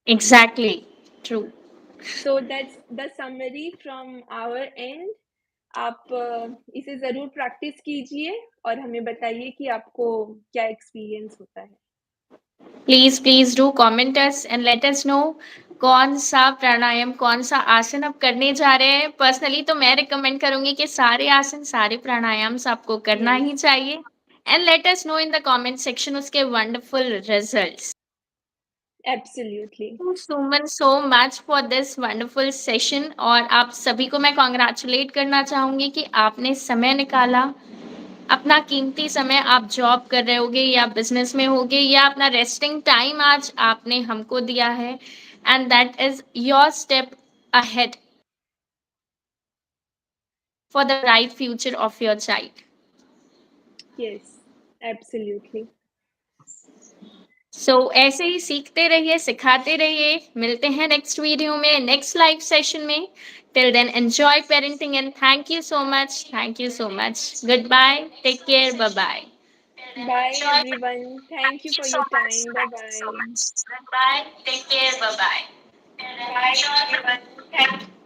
Exactly true. So that's the summary from our end. आप इसे ज़रूर प्रैक्टिस कीजिए और हमें बताइए कि आपको क्या एक्सपीरियंस होता है। Please do comment us and let us no कौन सा प्राणायाम, कौन सा आसन आप करने जा रहे हैं। पर्सनली तो मैं रिकमेंड करूंगी कि सारे आसन, सारे प्राणायाम्स आपको करना यस, ही चाहिए। And let us know in the comment section उसके wonderful results. Absolutely. Suman, so much for this wonderful session. और आप सभी को मैं कॉन्ग्रेचुलेट करना चाहूंगी कि आपने समय निकाला, अपना कीमती समय, आप जॉब कर रहे होगे या बिजनेस में होगे या अपना रेस्टिंग टाइम आज आपने हमको दिया है। And that is your step ahead for the bright future of your child. Yes, absolutely. So ऐसे ही सीखते रहिए, सिखाते रहिए। मिलते हैं नेक्स्ट वीडियो में, नेक्स्ट लाइव सेशन में। Till then enjoy parenting and thank you so much, thank you so much. Good bye, take care, bye bye. Bye Enjoy. Everyone, thank you Thank you for so your much. Time. Bye Thank you so bye. much. Goodbye. Take care. Bye bye. Bye everyone, thank